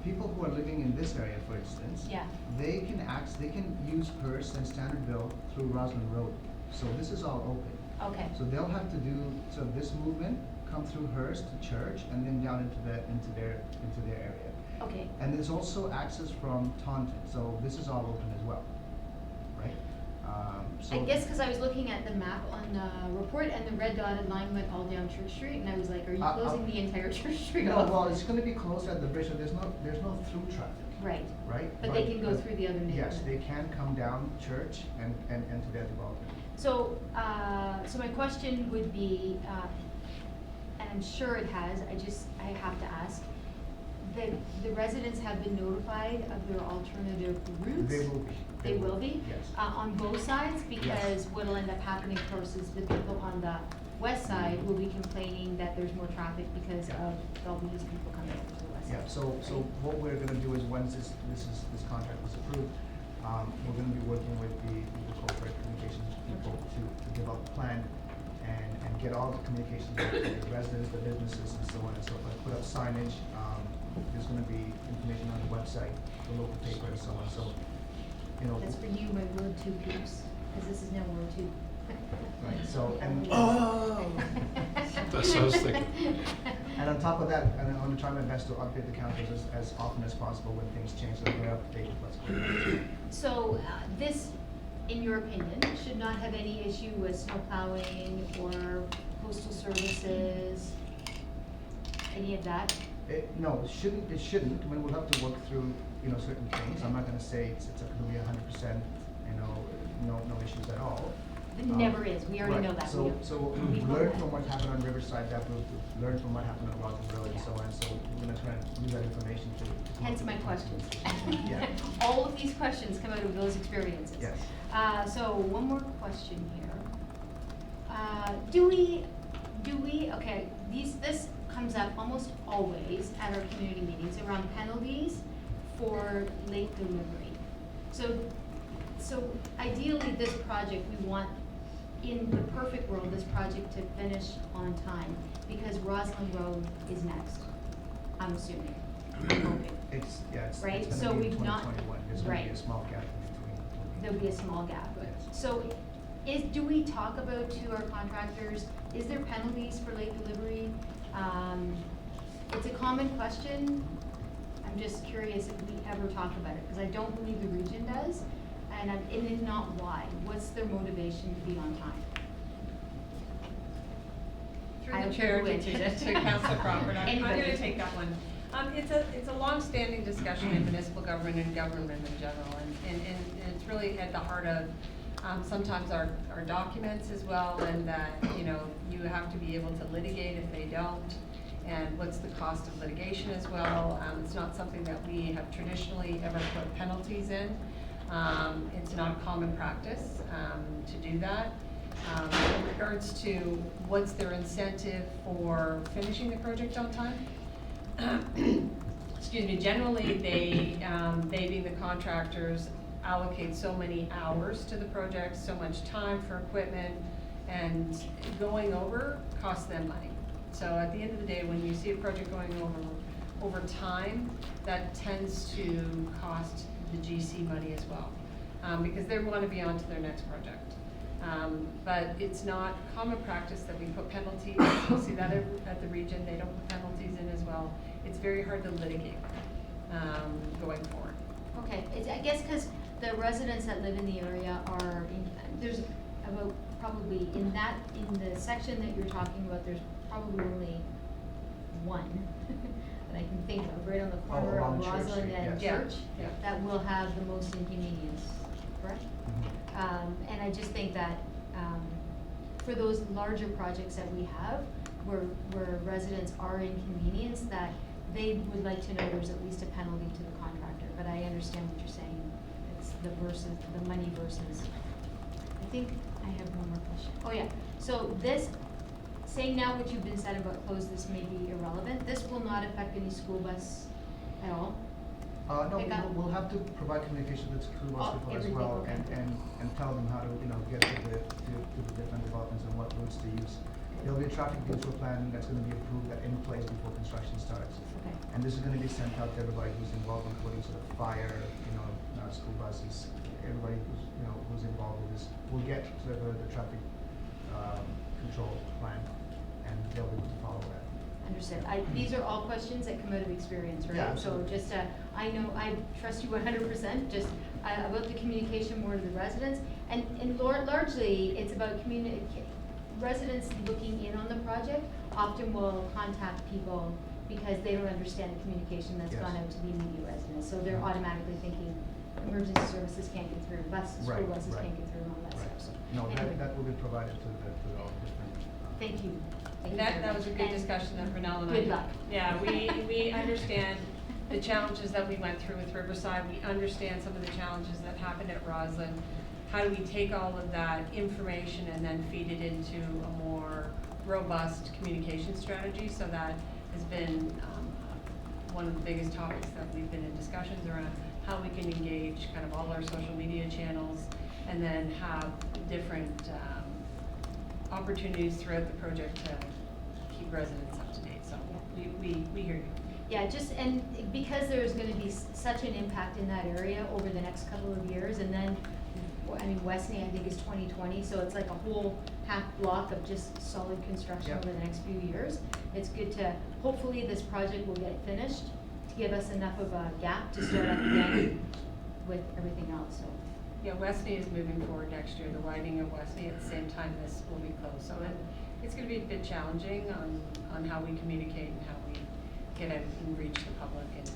people who are living in this area, for instance, Yeah. they can use Hearst and Standardville through Roslyn Road. So this is all open. Okay. So they'll have to do, so this movement, come through Hearst to Church and then down into their area. Okay. And there's also access from Taunton, so this is all open as well, right? So I guess because I was looking at the map on the report and the red dotted line went all down Church Street and I was like, are you closing the entire Church Street No, off? well, it's gonna be closed at the bridge, so there's no through traffic, Right. right? But they can go through the other Yes, neighborhood. they can come down Church and to their development. So, so my question would be, and I'm sure it has, I have to ask, the residents have been notified of their alternative routes? They will be. They will be? Yes. On both sides? Because what'll end up happening, of course, is the people on the west side will be complaining that there's more traffic because of all these people coming over to the west side. Yeah, so what we're gonna do is once this contract is approved, we're gonna be working with the corporate communications people to develop a plan and get all the communications out to the residents, the businesses, and so on and so forth. Put up signage, there's gonna be information on the website, the local paper and so on, so, you know. That's for you, my Word 2 peeps, because this is now Word 2. Right, so, and. Oh. That's what I was thinking. And on top of that, I'm gonna try my best to update the councils as often as possible when things change, so they're up to date with what's going on. So, this, in your opinion, should not have any issue with snow plowing or postal services, any of that? No, it shouldn't, I mean, we'll have to work through, you know, certain things, I'm not gonna say it's gonna be 100%, you know, no issues at all. It never is, we already know that. So we've learned from what happened on Riverside, that we've learned from what happened on Rockland Road and so on, so we're gonna try and use that information to. Hence my questions. Yeah. All of these questions come out of those experiences. Yes. So one more question here. Okay, this comes up almost always at our community meetings around penalties for late delivery. So ideally, this project, we want, in the perfect world, this project to finish on time, because Roslyn Road is next, I'm assuming, I'm hoping. It's Right, it's so gonna be we've in not- 2021, there's gonna be right. a small gap in between. There'll be a small gap. Yes. So do we talk about to our contractors, is there penalties for late delivery? It's a common question. I'm just curious if we ever talk about it, because I don't believe the region does. And if not, why? What's their motivation to be on time? Through I the chair don't to know. Councilor Crawford, I'm Anybody. gonna take that one. It's a long-standing discussion in municipal government and government in general, and it's really at the heart of, sometimes our documents as well, and that, you know, you have to be able to litigate if they don't, and what's the cost of litigation as well. It's not something that we have traditionally ever put penalties in. It's not a common practice, to do that. In regards to what's their incentive for finishing the project on time, excuse me, generally they being the contractors, allocate so many hours to the project, so much time for equipment, and going over costs them money. So at the end of the day, when you see a project going over time, that tends to cost the GC money as well, because they want to be on to their next project. But it's not common practice that we put penalties. You'll see that at the region, they don't put penalties in as well. It's very hard to litigate going forward. Okay, I guess because the residents that live in the area are, there's about probably in the section that you're talking about, there's probably only one that I can think of, right on the corner along of Church Roslyn Street, and yes. Church, Yeah. that will have the most inconvenience, correct? Mhm. And I just think that, for those larger projects that we have, where residents are inconvenienced, that they would like to know there's at least a penalty to the contractor, but I understand what you're saying. It's the money versus, I think I have one more question. Oh, yeah, so this, saying now what you've been said about close, this may be irrelevant, this will not affect any school bus at all? No, Pick up? we'll have to provide communication with school bus people as everything, well, okay. and tell them how to, you know, get to the different developments and what routes to use. There'll be a traffic detour plan that's gonna be approved in place before construction starts. Okay. And this is gonna be sent out to everybody who's involved, including sort of fire, you know, school buses, everybody who's, you know, who's involved with this. We'll get sort of the traffic, control plan, and they'll be able to follow that. Understood. These are all questions that come out of experience, right? Yeah, So absolutely. just, I know, I trust you 100%, just about the communication more to the residents. And largely, it's about residents looking in on the project often will contact people because they don't understand the communication that's Yes. gone out to the immediate residents. So they're automatically thinking emergency services can't get through, school Right, buses right. can't get through and all that Right. stuff, so. No, anyway. that will be provided to all different. Thank you. Thank you That, very that was a much. good And discussion that Renell and I. Good luck. Yeah, we understand the challenges that we went through with Riverside. We understand some of the challenges that happened at Roslyn. How do we take all of that information and then feed it into a more robust communication strategy? So that has been one of the biggest topics that we've been in discussions around, how we can engage kind of all our social media channels and then have different opportunities throughout the project to keep residents up to date. So we hear you. Yeah, just, and because there's gonna be such an impact in that area over the next couple of years, and then, I mean, Westney, I think, is 2020, so it's like a whole half block of just solid construction Yeah. over the next few years. It's good to, hopefully this project will get finished to give us enough of a gap to start up again with everything else, so. Yeah, Westney is moving forward next year, the widening of Westney at the same time this will be closed. So it's gonna be a bit challenging on how we communicate and how we get out and reach the public and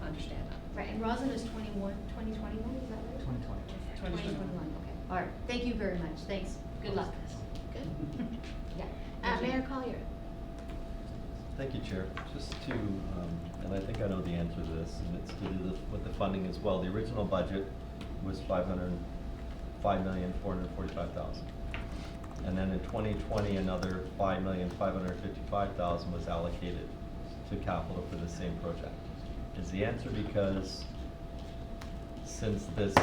understand that. Right, and Roslyn is 2021, is that right? 2020. 2021, okay. All right, thank you very much, thanks, good luck. Good. Yeah. Uh, Mayor Collier. Thank you, Chair. Just to, and I think I know the answer to this, and it's to do with the funding as well. The original budget was $505,445,000. And then in 2020, another $5,555,000 was allocated to capital for the same project. Is the answer because since this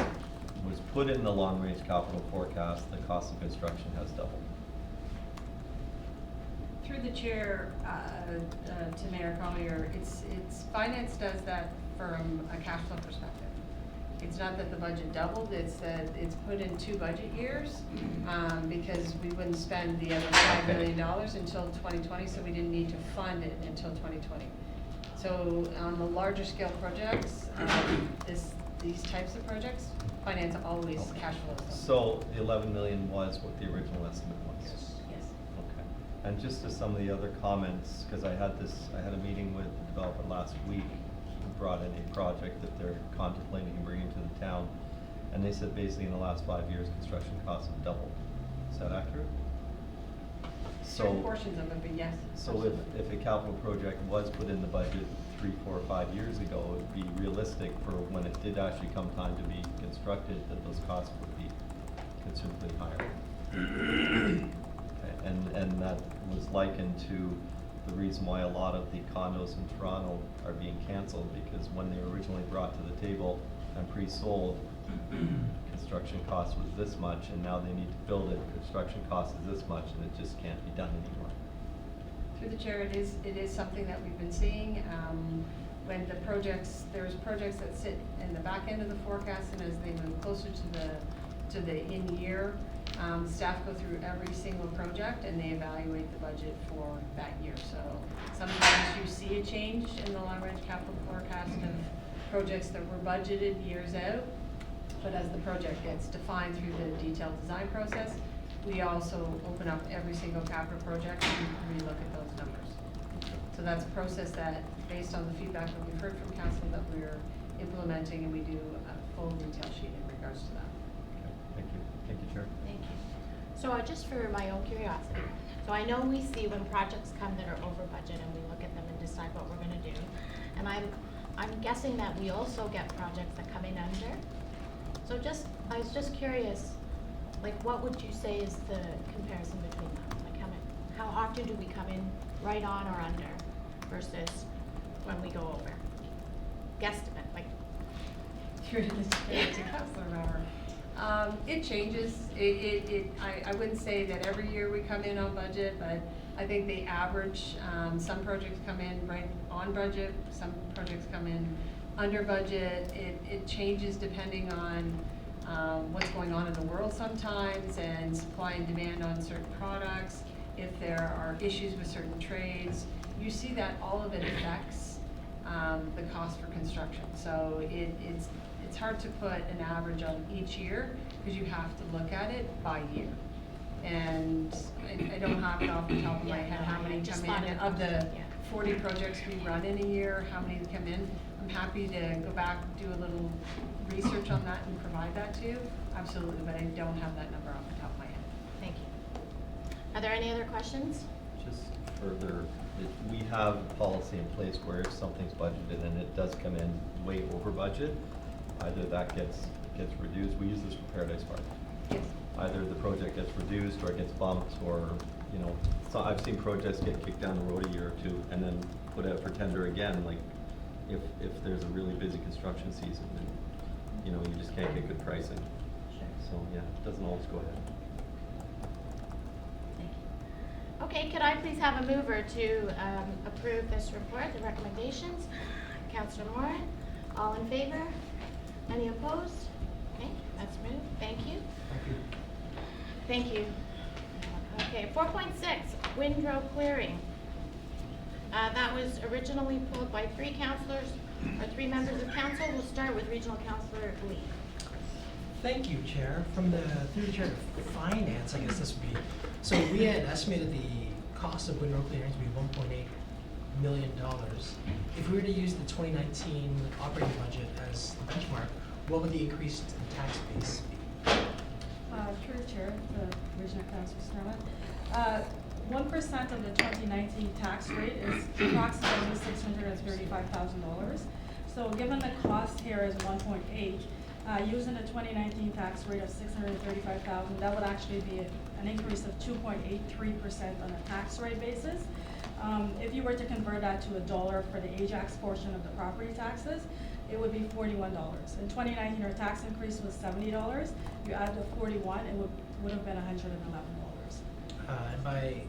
was put in the long-range capital forecast, the cost of construction has doubled? Through the chair, to Mayor Collier, it's finance does that from a cash flow perspective. It's not that the budget doubled, it's that it's put in 2 budget years, because we wouldn't spend the other $5 million until 2020, so we didn't need to fund it until 2020. So on the larger scale projects, these types of projects, finance always cash flows them. So the 11 million was what the original estimate was? Yes. Okay. And just to some of the other comments, because I had a meeting with the developer last week, who brought in a project that they're contemplating and bringing to the town. And they said basically in the last 5 years, construction costs have doubled. Is that accurate? Certain portions of it, but yes. So if a capital project was put in the budget 3, 4, 5 years ago, it would be realistic for when it did actually come time to be constructed, that those costs would be considerably higher. Okay, and that was likened to the reason why a lot of the condos in Toronto are being canceled, because when they were originally brought to the table and pre-sold, construction cost was this much, and now they need to build it, construction cost is this much, and it just can't be done anymore. Through the chair, it is something that we've been seeing. When there's projects that sit in the back end of the forecast, and as they move closer to the in-year, staff go through every single project and they evaluate the budget for that year. So sometimes you see a change in the long-range capital forecast of projects that were budgeted years out, but as the project gets defined through the detailed design process, we also open up every single capital project and relook at those numbers. So that's a process that, based on the feedback that we've heard from council, that we're implementing, and we do a full detail sheet in regards to that. Okay, thank you. Thank you, Chair. Thank you. So just for my own curiosity, so I know we see when projects come that are over budget and we look at them and decide what we're gonna do. And I'm guessing that we also get projects that come in under. So I was just curious, like what would you say is the comparison between them? Like how often do we come in right on or under versus when we go over? Guesstimate, like. Through the chair to Councilor Bauer. It changes. I wouldn't say that every year we come in on budget, but I think the average, some projects come in right on budget, some projects come in under budget. It changes depending on what's going on in the world sometimes, and supply and demand on certain products. If there are issues with certain trades, you see that all of it affects the cost for construction. So it's hard to put an average on each year, because you have to look at it by year. And I don't have it off the top of my head how many come in of the 40 projects we run in a year, how many come in. I'm happy to go back, do a little research on that and provide that to you, absolutely, but I don't have that number off the top of my head. Thank you. Are there any other questions? Just further, we have a policy in place where if something's budgeted and it does come in way over budget, either that gets reduced, we use this for Paradise Park. Yes. Either the project gets reduced or it gets bumped, or, you know, so I've seen projects get kicked down the road a year or two and then put out for tender again, like if there's a really busy construction season, then, you know, you just can't get good pricing. So, yeah, it doesn't always go ahead. Okay, could I please have a mover to approve this report, the recommendations? Councillor Moran, all in favor? Any opposed? Okay, that's moved. Thank you. Thank you. Thank you. Okay, 4.6, windrow clearing. That was originally pulled by 3 councillors, or 3 members of council. We'll start with Regional Councillor Lee. Thank you, Chair. Through the Chair to Finance, I guess this would be, so we had estimated the cost of windrow clearing to be $1.8 million. If we were to use the 2019 operating budget as the benchmark, what would the increased tax base be? Through the chair, the Regional Council Snellman. 1% of the 2019 tax rate is approximately $635,000. So given the cost here is 1.8, using the 2019 tax rate of $635,000, that would actually be an increase of 2.83% on a tax rate basis. If you were to convert that to a dollar for the Ajax portion of the property taxes, it would be $41. In 2019, our tax increase was $70. You add the 41, it would have been $111. And by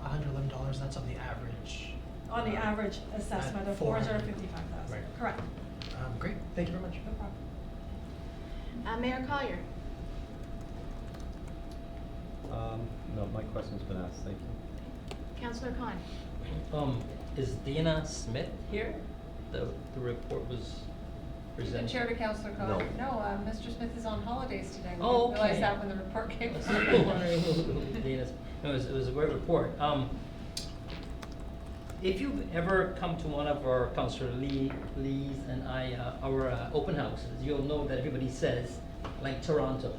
$111, that's on the average. On the average assessment of 455,000. Right. Correct. Great, thank you very much. No problem. Mayor Collier. No, my question's been asked, thank you. Councillor Khan. Is Dana Smith here? The report was presented. The chair to Councillor Khan. No. No, Mr. Smith is on holidays today. We Oh, didn't realize okay. that when the report came. No, it was a great report. If you've ever come to one of our Councillor Lee's and our open houses, you'll know that everybody says, like Toronto.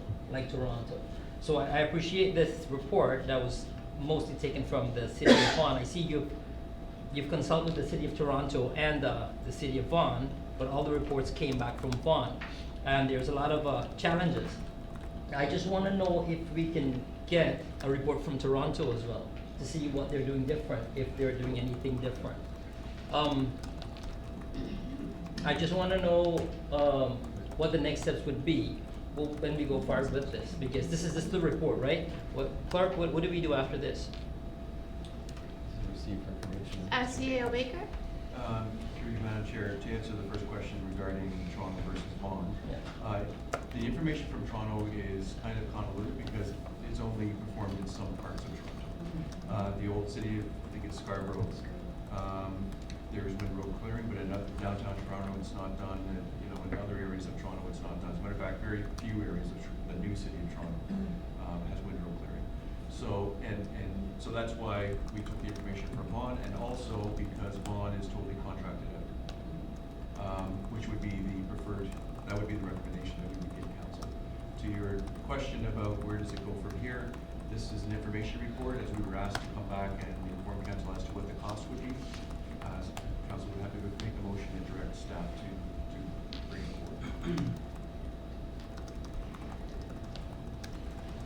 So I appreciate this report that was mostly taken from the city of Vaughan. I see you've consulted the city of Toronto and the city of Vaughan, but all the reports came back from Vaughan. And there's a lot of challenges. I just want to know if we can get a report from Toronto as well, to see what they're doing different, if they're doing anything different. I just want to know what the next steps would be when we go forward with this, because this is the report, right? Clark, what do we do after this? Receive information. CAO Baker. Through you, Madam Chair, to answer the first question regarding Toronto versus Vaughan. Yeah. The information from Toronto is kind of convoluted because it's only performed in some parts of Toronto. The old city, I think it's Scarborough, there's windrow clearing, but in downtown Toronto it's not done, and in other areas of Toronto it's not done. As a matter of fact, very few areas of the new city of Toronto has windrow clearing. So so that's why we took the information from Vaughan, and also because Vaughan is totally contracted out, which would be the preferred. That would be the recommendation that we would give council. To your question about where does it go from here, this is an information report. As we were asked to come back and inform council as to what the cost would be, council would have to make a motion and direct staff to bring it forward.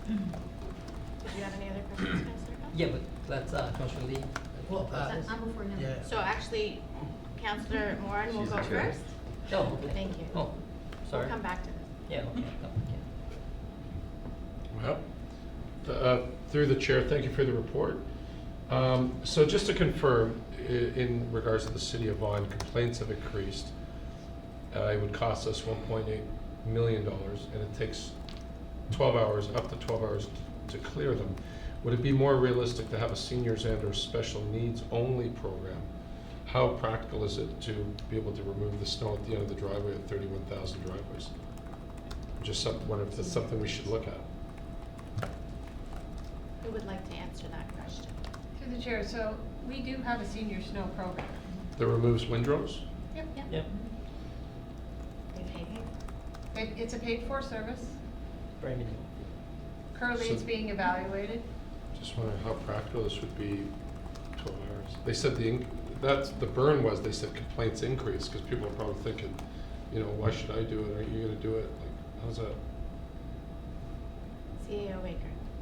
Do you have any other questions, Councillor Khan? Yeah, but that's Councillor Lee. Well, I'm before him. yeah. So actually, Councillor Moran will She's go the chair. first. Oh, okay. Thank you. Oh, sorry. We'll come back to this. Yeah, okay. Well, through the chair, thank you for the report. So just to confirm, in regards to the city of Vaughan, complaints have increased. It would cost us $1.8 million, and it takes 12 hours, up to 12 hours to clear them. Would it be more realistic to have a seniors and or special needs only program? How practical is it to be able to remove the snow at the end of the driveway at 31,000 driveways? Just wonder if that's something we should look at. Who would like to answer that question? Through the chair, so We do have a senior snow program. That removes windrows? Yep. Yep. It's a paid-for service. Very minimal. Currently, So- it's being evaluated. Just wondering how practical this would be 12 hours. They said that's, the burn was, they said complaints increased, because people are probably thinking, you know, why should I do it, aren't you gonna do it? Like, how's that? CAO Baker.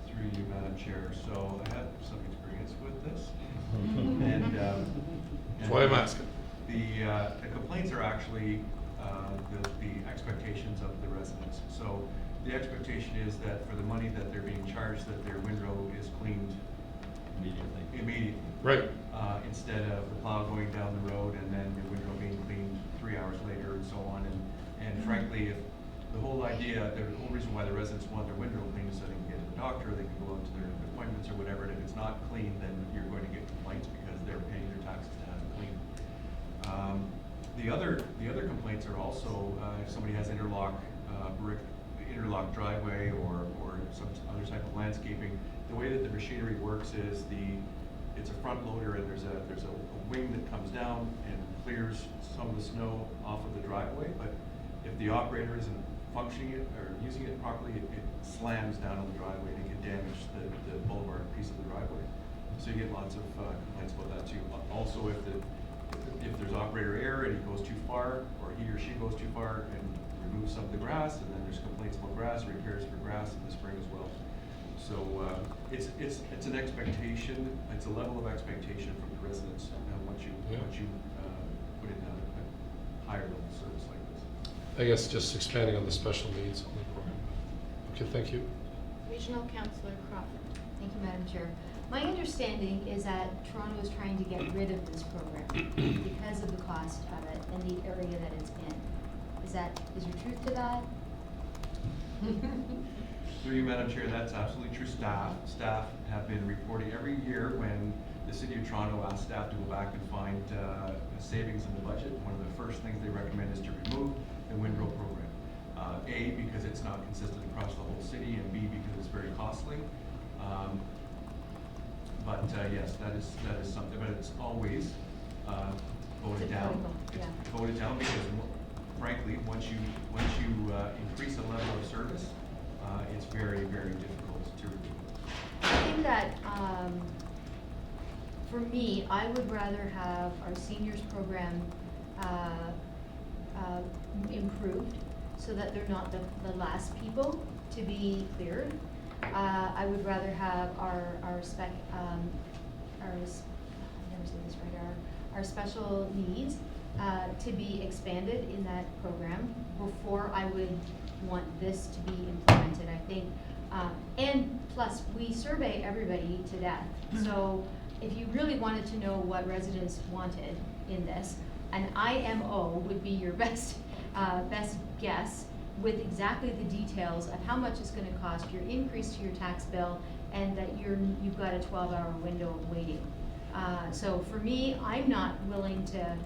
Through you, Madam Chair, so I have some experience with this. And, That's why I'm asking. The complaints are actually, the expectations of the residents. So the expectation is that for the money that they're being charged, that their windrow is cleaned immediately. Right. Instead of the plow going down the road and then the windrow being cleaned 3 hours later and so on. And frankly, if the whole reason why the residents want their windrow cleaned is so they can get to the doctor, they can go out to their appointments or whatever, and if it's not clean, then you're going to get complaints because they're paying their taxes to have it cleaned. The other complaints are also if somebody has interlock driveway or some other type of landscaping. The way that the machinery works is it's a front loader and there's a wing that comes down and clears some of the snow off of the driveway. But if the operator isn't functioning it or using it properly, it slams down on the driveway and it can damage the boulevard piece of the driveway. So you get lots of complaints about that too. Also, if there's operator error and he goes too far, or he or she goes too far and removes some of the grass, and then there's complaints about grass, repairs for grass in the spring as well. So it's an expectation. It's a level of expectation from the residents once you put in a higher level service like this. I guess just expanding on the special needs on the program. Okay, thank you. Regional Councillor Crawford. Thank you, Madam Chair. My understanding is that Toronto is trying to get rid of this program because of the cost of it and the area that it's in. Is there truth to that? Through you, Madam Chair, that's absolutely true. Staff have been reporting every year when the City of Toronto asks staff to go back and find savings in the budget. One of the first things they recommend is to remove the windrow program. A, because it's not consistent across the whole city, and B, because it's very costly. But yes, that is something, but it's always voted down. Yeah. It's voted down because, frankly, once you increase the level of service, it's very, very difficult to remove. I think that, for me, I would rather have our seniors program improved so that they're not the last people to be cleared. I would rather have our special needs to be expanded in that program before I would want this to be implemented. I think, and plus we survey everybody to death. So if you really wanted to know what residents wanted in this, an IMO would be your best guess with exactly the details of how much it's going to cost, your increase to your tax bill, and that you've got a 12-hour window of waiting. So for me, I'm not willing to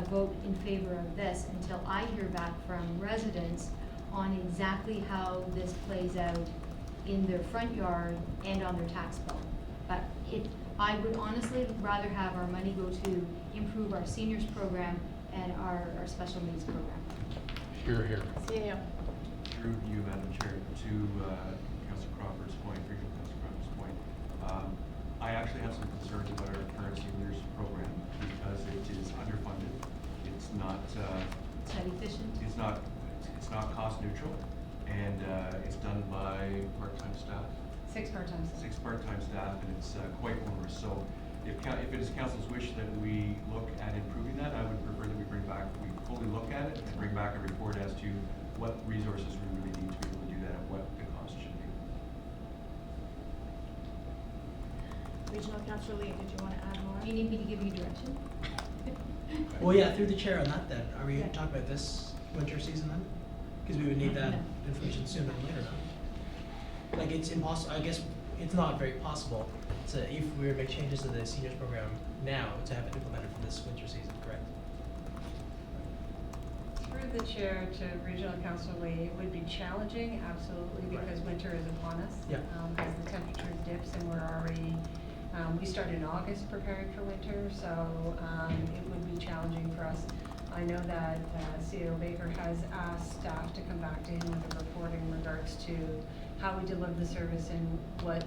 vote in favor of this until I hear back from residents on exactly how this plays out in their front yard and on their tax bill. But I would honestly rather have our money go to improve our seniors program and our special needs program. Hear, hear. CAO. Through you, Madam Chair, to Councillor Crawford's point, Regional Councillor Crawford's point, I actually have some concerns about our current seniors program because it is underfunded. It's not. It's not efficient. It's not cost neutral, and it's done by part-time staff. 6 part-time staff. 6 part-time staff, and it's quite onerous. So if it is council's wish that we look at improving that, I would prefer that we fully look at it and bring back a report as to what resources we really need to be able to do that and what the cost should be. Regional Councillor Lee, did you want to add more? Do you need me to give you direction? Well, yeah, through the chair on that then, are we talking about this winter season then? Because we would need that information sooner than later now. Like, it's impossible, I guess, it's not very possible to, if we were to make changes to the seniors program now, to have it implemented for this winter season, correct? Through the chair to Regional Councillor Lee, it would be challenging, absolutely, because winter is upon us. Yeah. As the temperature dips and we're already We start in August preparing for winter, so it would be challenging for us. I know that CEO Baker has asked staff to come back to him with a report in regards to how we deliver the service and what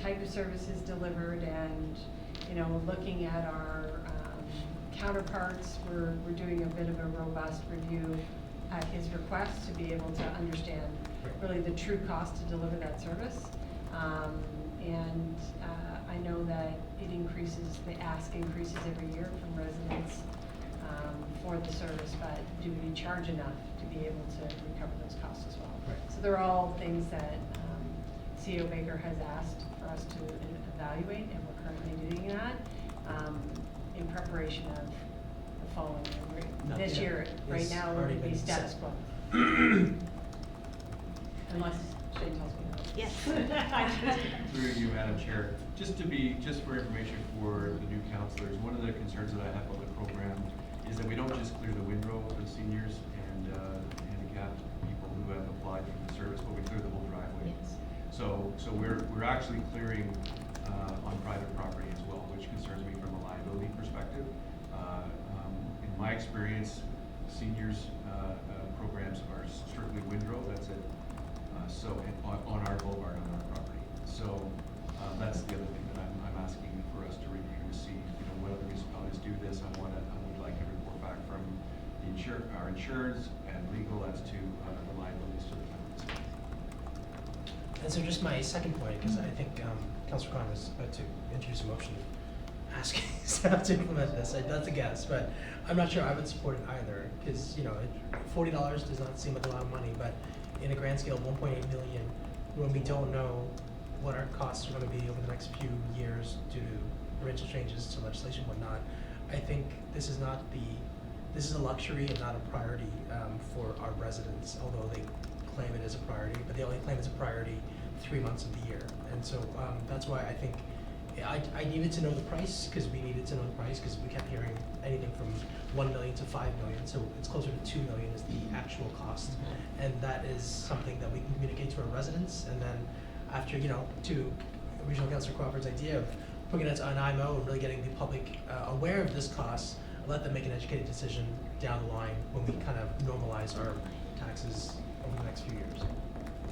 type of service is delivered, and, you know, looking at our counterparts, we're doing a bit of a robust review at his request to be able to understand really the true cost to deliver that service. I know that it increases, the ask increases every year from residents for the service, but do we charge enough to be able to recover those costs as well? Right. So they're all things that CEO Baker has asked for us to evaluate, and we're currently doing that in preparation of the following year. No, This yeah, year, right it's now, it already would be been status set. quo. Unless Shane tells me no. Yes. Through you, Madam Chair, just for information for the new councillors, one of the concerns that I have about the program is that we don't just clear the windrow for the seniors and handicapped people who have applied for the service, but we clear the whole driveway. Yes. So we're actually clearing on private property as well, which concerns me from a liability perspective. In my experience, seniors programs are strictly windrow. That's it. So on our boulevard, on our property. So that's the other thing that I'm asking for us to review to see, you know, what other municipalities do this. I would like a report back from the our insurers and legal as to the liabilities to the towns. And so just my second point, because I think Councillor Khan was about to introduce a motion asking staff to implement this. That's a guess, but I'm not sure I would support it either, because, you know, $40 does not seem like a lot of money, but in a grand scale, 1.8 million, when we don't know what our costs are going to be over the next few years due to provincial changes to legislation and whatnot, I think this is a luxury and not a priority for our residents, although they claim it as a priority, but they only claim it's a priority 3 months of the year. And so that's why I think I needed to know the price, because we needed to know the price, because we kept hearing anything from 1 million to 5 million, so it's closer to 2 million is the actual cost. And that is something that we can communicate to our residents, and then after, you know, to Regional Councillor Crawford's idea of putting it on IMO and really getting the public aware of this cost, let them make an educated decision down the line when we kind of normalize our taxes over the next few years.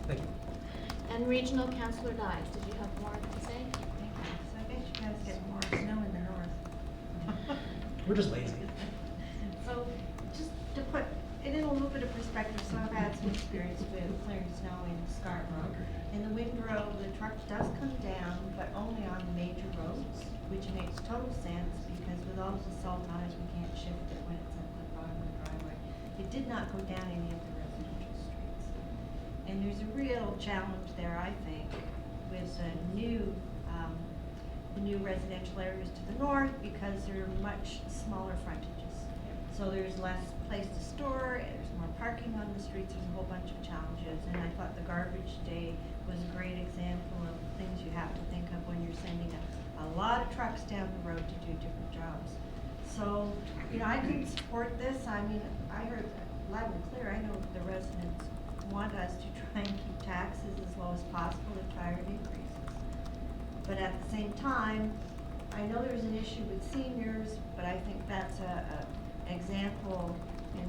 Thank you. And Regional Councillor Dies, did you have more to say? So I bet you guys get more snow in the north. We're just lazy. So, just to put it in a little bit of perspective, so I've had some experience with clearing snow in Scarborough. In the windrow, the truck does come down, but only on major roads, which makes total sense, because with all the salt tires, we can't shift it when it's at the bottom of the driveway. It did not go down any of the residential streets. And there's a real challenge there, I think, with the new residential areas to the north, because they're much smaller frontages. So there's less place to store, there's more parking on the streets, there's a whole bunch of challenges. And I thought the garbage day was a great example of things you have to think of when you're sending a lot of trucks down the road to do different jobs. So, you know, I can support this. I mean, I heard loud and clear, I know the residents want us to try and keep taxes as low as possible if tire increases. But at the same time, I know there's an issue with seniors, but I think that's an example in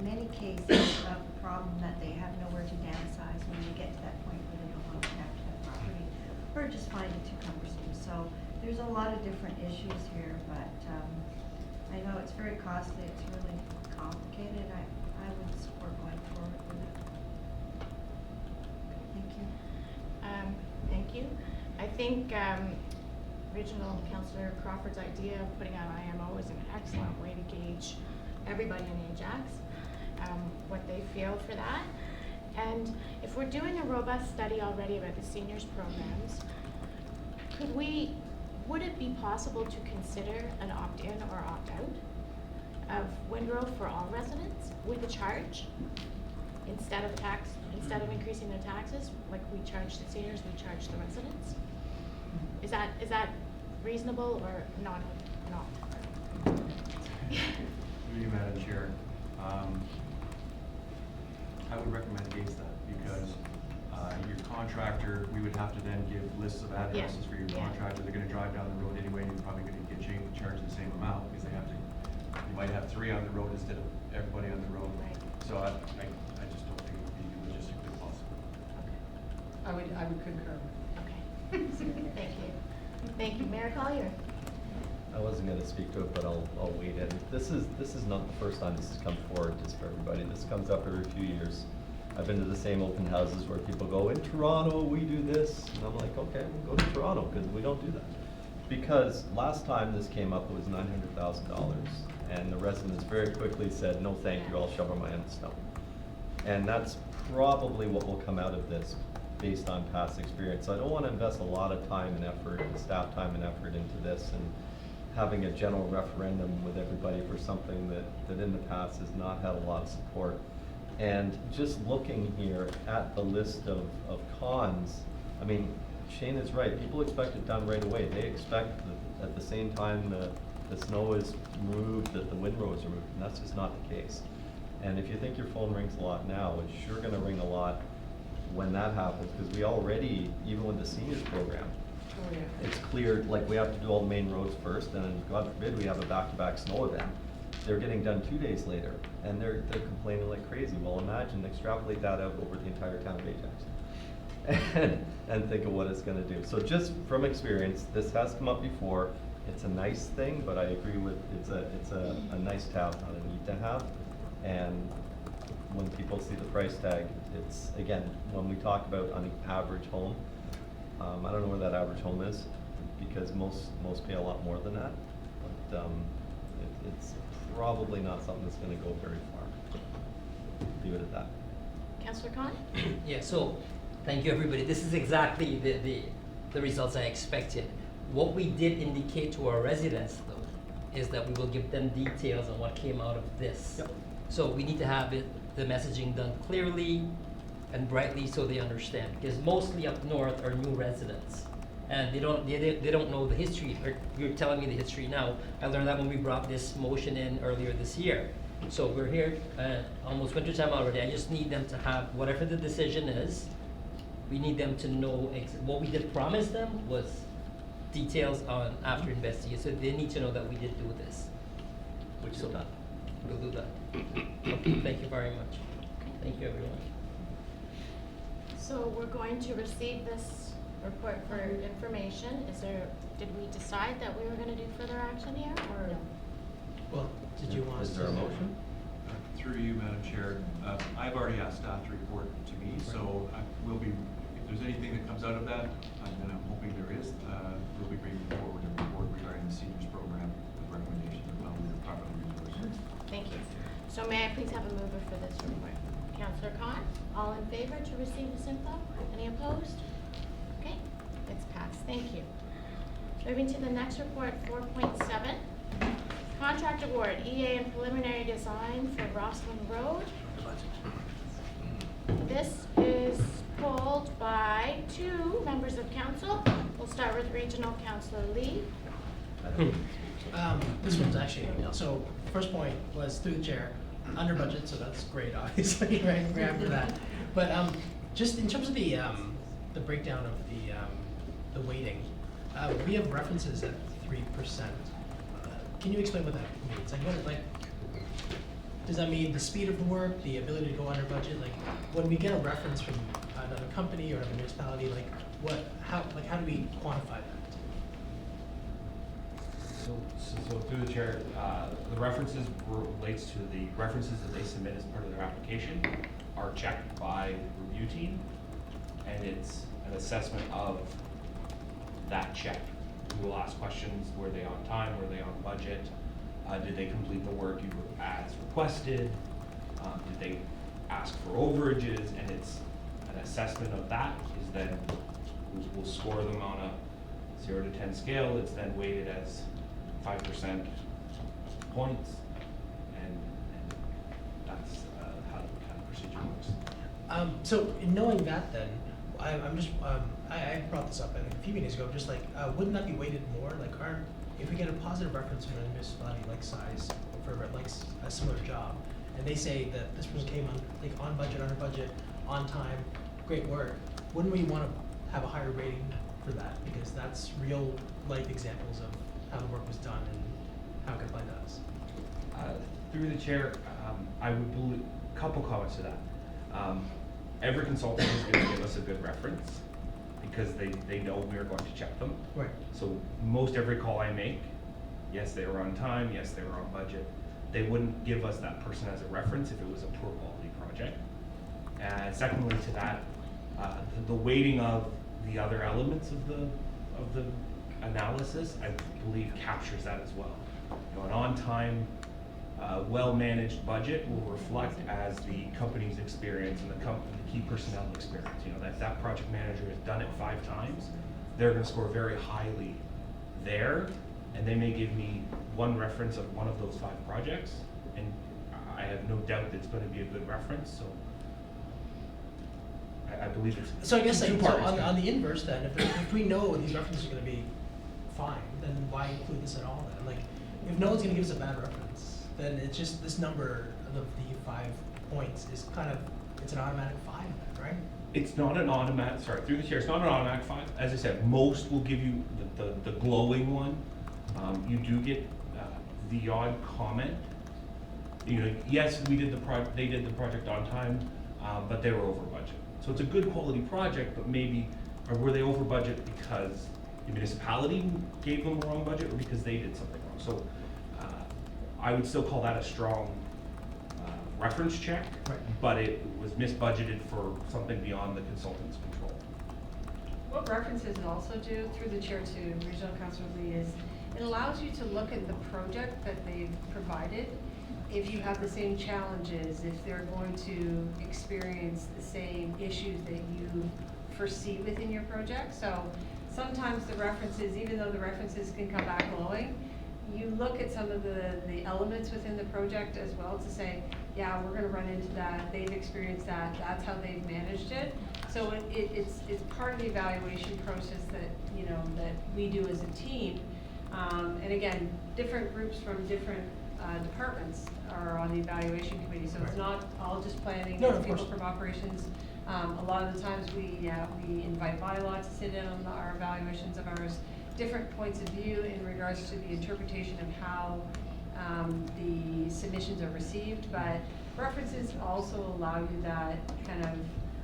many cases of the problem that they have nowhere to downsize when they get to that point where they no longer have to have property, or just find it too cumbersome. So there's a lot of different issues here, but I know it's very costly, it's really complicated. I would support going forward with it. Thank you. Thank you. I think Regional Councillor Crawford's idea of putting out IMO is an excellent way to gauge everybody in Ajax, what they feel for that. And if we're doing a robust study already about the seniors programs, would it be possible to consider an opt-in or opt-out of windrow for all residents with a charge instead of increasing their taxes, like we charge the seniors, we charge the residents? Is that reasonable or not? Through you, Madam Chair, I would recommend against that, because your contractor, we would have to then give lists of addresses for your Yeah. contractor. They're gonna drive down the road anyway, and you're probably gonna get charged the same amount, because they have to, you might have 3 on the road instead of everybody on the road. Right. So I just don't think it would be logistically possible. I would concur. Okay. Thank you. Thank you. Mayor Collier? I wasn't gonna speak to it, but I'll wait in. This is not the first time this has come forward, just for everybody. This comes up every few years. I've been to the same open houses where people go, in Toronto, we do this, and I'm like, okay, we'll go to Toronto, because we don't do that. Because last time this came up, it was $900,000, and the residents very quickly said, no, thank you, I'll shovel my own snow. And that's probably what will come out of this, based on past experience. So I don't wanna invest a lot of time and effort, and staff time and effort into this, and having a general referendum with everybody for something that in the past has not had a lot of support. And just looking here at the list of cons, I mean, Shane is right, people expect it done right away. They expect that at the same time the snow is removed, that the windrow is removed, and that's just not the case. And if you think your phone rings a lot now, it's sure gonna ring a lot when that happens, because we already, even with the seniors program, Oh, yeah. it's cleared, like, we have to do all the main roads first, and then God forbid we have a back-to-back snow event. They're getting done 2 days later, and they're complaining like crazy. Well, imagine, extrapolate that out over the entire town of Ajax. And think of what it's gonna do. So just from experience, this has come up before. It's a nice thing, but I agree with, it's a nice to have, not a need to have. And when people see the price tag, it's, again, when we talk about on the average home, I don't know where that average home is, because most pay a lot more than that. But it's probably not something that's gonna go very far. Leave it at that. Councillor Khan? Yeah, so, thank you, everybody. This is exactly the results I expected. What we did indicate to our residents, though, is that we will give them details on what came out of this. Yep. So we need to have the messaging done clearly and brightly so they understand, because mostly up north are new residents. And they don't know the history, or you're telling me the history now. I learned that when we brought this motion in earlier this year. So we're here, almost winter time already. I just need them to have, whatever the decision is, we need them to know, what we did promise them was details on after investigation. So they need to know that we did do this. Which is done. We'll do that. Okay, thank you very much. Thank you, everyone. So we're going to receive this report for information. Did we decide that we were gonna do further action here, or? Well, did you want us to? Is there a motion? Through you, Madam Chair, I've already asked staff to report to me, so I will be, if there's anything that comes out of that, and I'm hoping there is, we'll be bringing forward a report regarding the seniors program with recommendations of how we are properly resourced. Thank you. So may I please have a mover for this report? Councillor Khan, all in favor to receive this info? Any opposed? Okay, it's passed. Thank you. Moving to the next report, 4.7. Contract award, EA and preliminary design for Roslyn Road. This is pulled by 2 members of council. We'll start with Regional Councillor Lee. This one's actually, so first point was through the chair, under budget, so that's great, obviously, right, we're after that. But just in terms of the breakdown of the weighting, we have references at 3%. Can you explain what that means? Like, does that mean the speed of the work, the ability to go under budget? Like, when we get a reference from another company or another municipality, like, how do we quantify that? So through the chair, the references relates to the references that they submit as part of their application are checked by the review team, and it's an assessment of that check. We will ask questions: were they on time? Were they on budget? Did they complete the work as requested? Did they ask for overages? And it's an assessment of that is then we'll score them on a 0 to 10 scale. It's then weighted as 5% points, and that's how the kind of procedure works. So in knowing that, then I'm just I brought this up a few meetings ago. Just like, wouldn't that be weighted more? Like, if we get a positive reference from a municipality like size for like a similar job, and they say that this person came on budget, under budget, on time, great work, wouldn't we wanna have a higher rating for that? Because that's real life examples of how the work was done and how it can apply to us. Through the chair, I would believe, couple comments to that. Every consultant is gonna give us a good reference because they know we're going to check them. Right. So most every call I make, yes, they were on time, yes, they were on budget. They wouldn't give us that person as a reference if it was a poor quality project. And secondly to that, the weighting of the other elements of the analysis, I believe captures that as well. You know, an on-time, well-managed budget will reflect as the company's experience and the key personnel experience. You know, that project manager has done it 5 times, they're gonna score very highly there, and they may give me one reference of one of those 5 projects, and I have no doubt that it's gonna be a good reference, so I believe it's So I guess two like, so parties. on the inverse then, if we know these references are gonna be fine, then why include this at all then? Like, if no one's gonna give us a bad reference, then it's just, this number of the 5 points is kind of, it's an automatic 5 then, right? It's not an automatic, sorry, through the chair, it's not an automatic 5. As I said, most will give you the glowing one. You do get the odd comment. You know, yes, they did the project on time, but they were over budget. So it's a good quality project, but maybe, or were they over budget because the municipality gave them the wrong budget or because they did something wrong? So I would still call that a strong reference check, Right. but it was misbudgeted for something beyond the consultant's control. What references also do, through the chair to Regional Councilor Lee, is it allows you to look at the project that they've provided. If you have the same challenges, if they're going to experience the same issues that you foresee within your project. So sometimes the references, even though the references can come back glowing, you look at some of the elements within the project as well to say, yeah, we're gonna run into that, they've experienced that, that's how they've managed it. So it's part of the evaluation process that, you know, that we do as a team. And again, different groups from different departments are on the evaluation committee, so it's not all just planning, No, it's of people course. from operations. A lot of the times we invite bylaw to sit in on our evaluations of ours, different points of view in regards to the interpretation of how the submissions are received, but references also allow you that kind of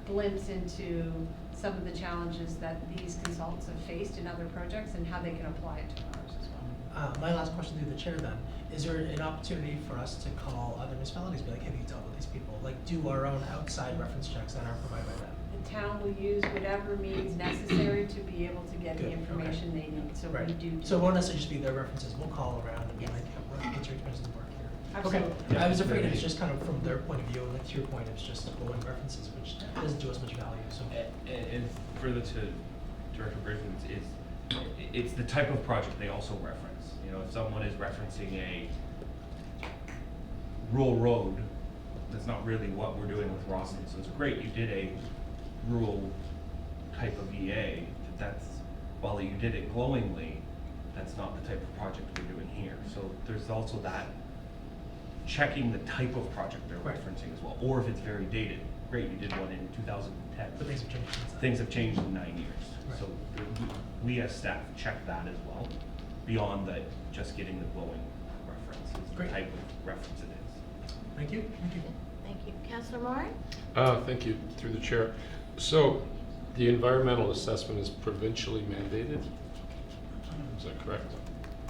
glimpse into some of the challenges that these consultants have faced in other projects and how they can apply it to ours as well. My last question through the chair then, is there an opportunity for us to call other municipalities, be like, have you dealt with these people? Like, do our own outside reference checks that aren't provided by them? The town will use whatever means necessary to be able to get the Good, okay. information they need, so we Right. do. So it won't necessarily just be their references, we'll call around and be Yes. like, what's your experience of the work here? Absolutely. Okay, I was afraid it was just kind of from their point of view, and like to your point, it was just glowing references, which doesn't do us much value, so. And further to Director Brisbane, it's the type of project they also reference. You know, if someone is referencing a rural road, that's not really what we're doing with Rawson. So it's great you did a rural type of EA, that's, while you did it glowingly, that's not the type of project we're doing here. So there's also that checking the type of project they're Right. referencing as well. Or if it's very dated, great, you did one in 2010. But things have changed since then. Things have changed in 9 years. Right. So we as staff check that as well, beyond the just getting the glowing reference. It's the Great. type of reference it is. Thank you, thank you. Thank you. Councillor Moore? Thank you, through the chair. So, the environmental assessment is provincially mandated? Is that correct?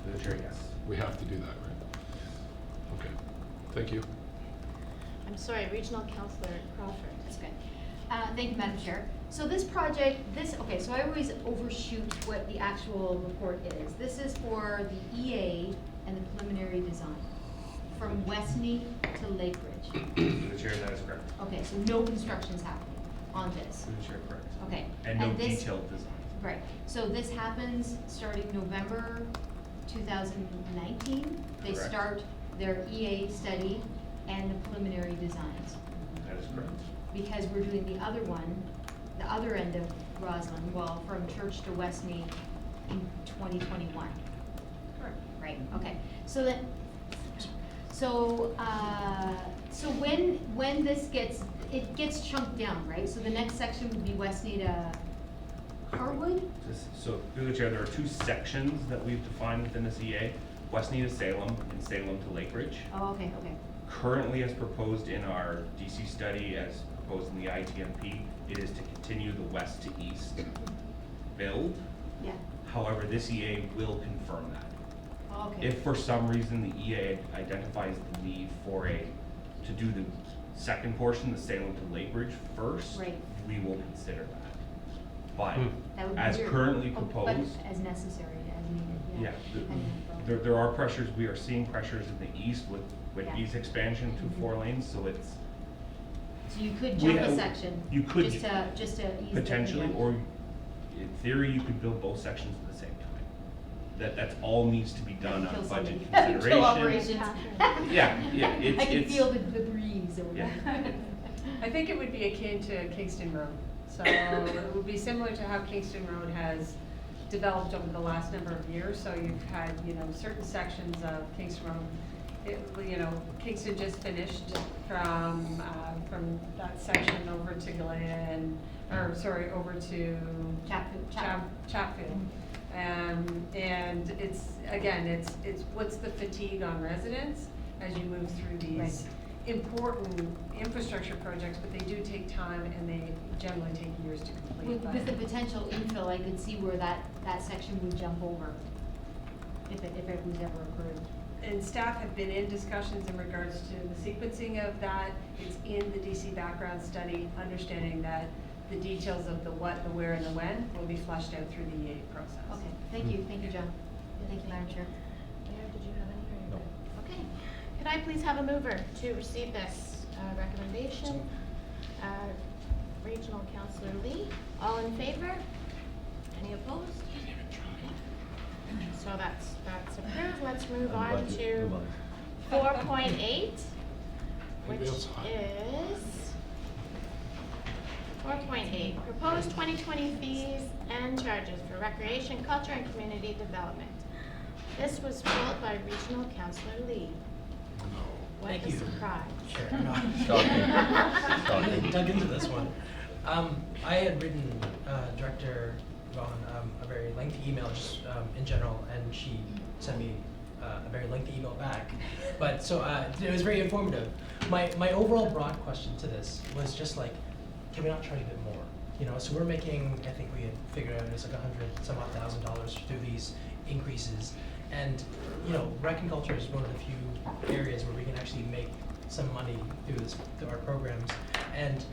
Through the chair, yes. We have to do that, right? Okay, thank you. I'm sorry, Regional Councillor Crawford. That's good. Thank you, Madam Chair. So this project, okay, so I always overshoot what the actual report is. This is for the EA and the preliminary design, from Westney to Lake Ridge. Through the chair, that is correct. Okay, so no construction's happening on this. Through the chair, correct. Okay. And no this- detailed design. Right, so this happens starting November 2019. They Correct. start their EA study and the preliminary designs. That is correct. Because we're doing the other one, the other end of Roslyn, well, from Church to Westney in 2021. Correct. Right, okay, so that, so when this gets, it gets chunked down, right? So the next section would be Westney to Harwood? So through the chair, there are two sections that we've defined within this EA, Westney to Salem and Salem to Lake Ridge. Oh, okay, okay. Currently, as proposed in our DC study, as proposed in the ITMP, it is to continue the west to east build. Yeah. However, this EA will confirm that. Oh, okay. If for some reason the EA identifies the need for to do the second portion, the Salem to Lake Ridge first, Right. we will consider that. But That would be as weird. currently Oh, proposed, but as necessary, as needed, yeah. there are pressures, we are seeing pressures in the east with Yeah. east expansion to Mhm. 4 lanes, so it's So you could We jump a have- section, you could just to ease the. potentially, or in theory, you could build both sections at the same time. That's all needs to be done Kill on budget somebody. consideration. Kill operations. Yeah, I can it's. feel the breeze over Yeah. there. I think it would be akin to Kingston Road. So it would be similar to how Kingston Road has developed over the last number of years. So you've had, certain sections of Kingston Road. Kingston just finished from that section over to over to Chatfield. And it's what's the fatigue on residents as you move through these important infrastructure projects, but they do take time and they generally take years to complete. With the potential infill, I could see where that section would jump over, if it was ever approved. And staff have been in discussions in regards to the sequencing of that. It's in the DC background study, understanding that the details of the what, the where, and the when will be fleshed out through the EA process. Okay, thank you, John. Thank you, Madam Chair. Mayor, did you have any? No. Okay. Could I please have a mover to receive this recommendation? Regional Councillor Lee, all in favor? Any opposed? Okay. So that's approved. Let's move on Budget, to move on. 4.8, which Maybe it's hot. is 4.8, proposed 2020 fees and charges for recreation, culture, and community development. This was pulled by Regional Councillor Lee. What Thank a you. surprise. Sure. No. Shocking. Dug into this one. I had written Director Vaughn a very lengthy email just in general, and she sent me a very lengthy email back. But so it was very informative. My overall broad question to this was just like, can we not charge a bit more? So we're making, I think we had figured out it's like $100,000 through these increases. And, rec and culture is one of the few areas where we can actually make some money through our programs. And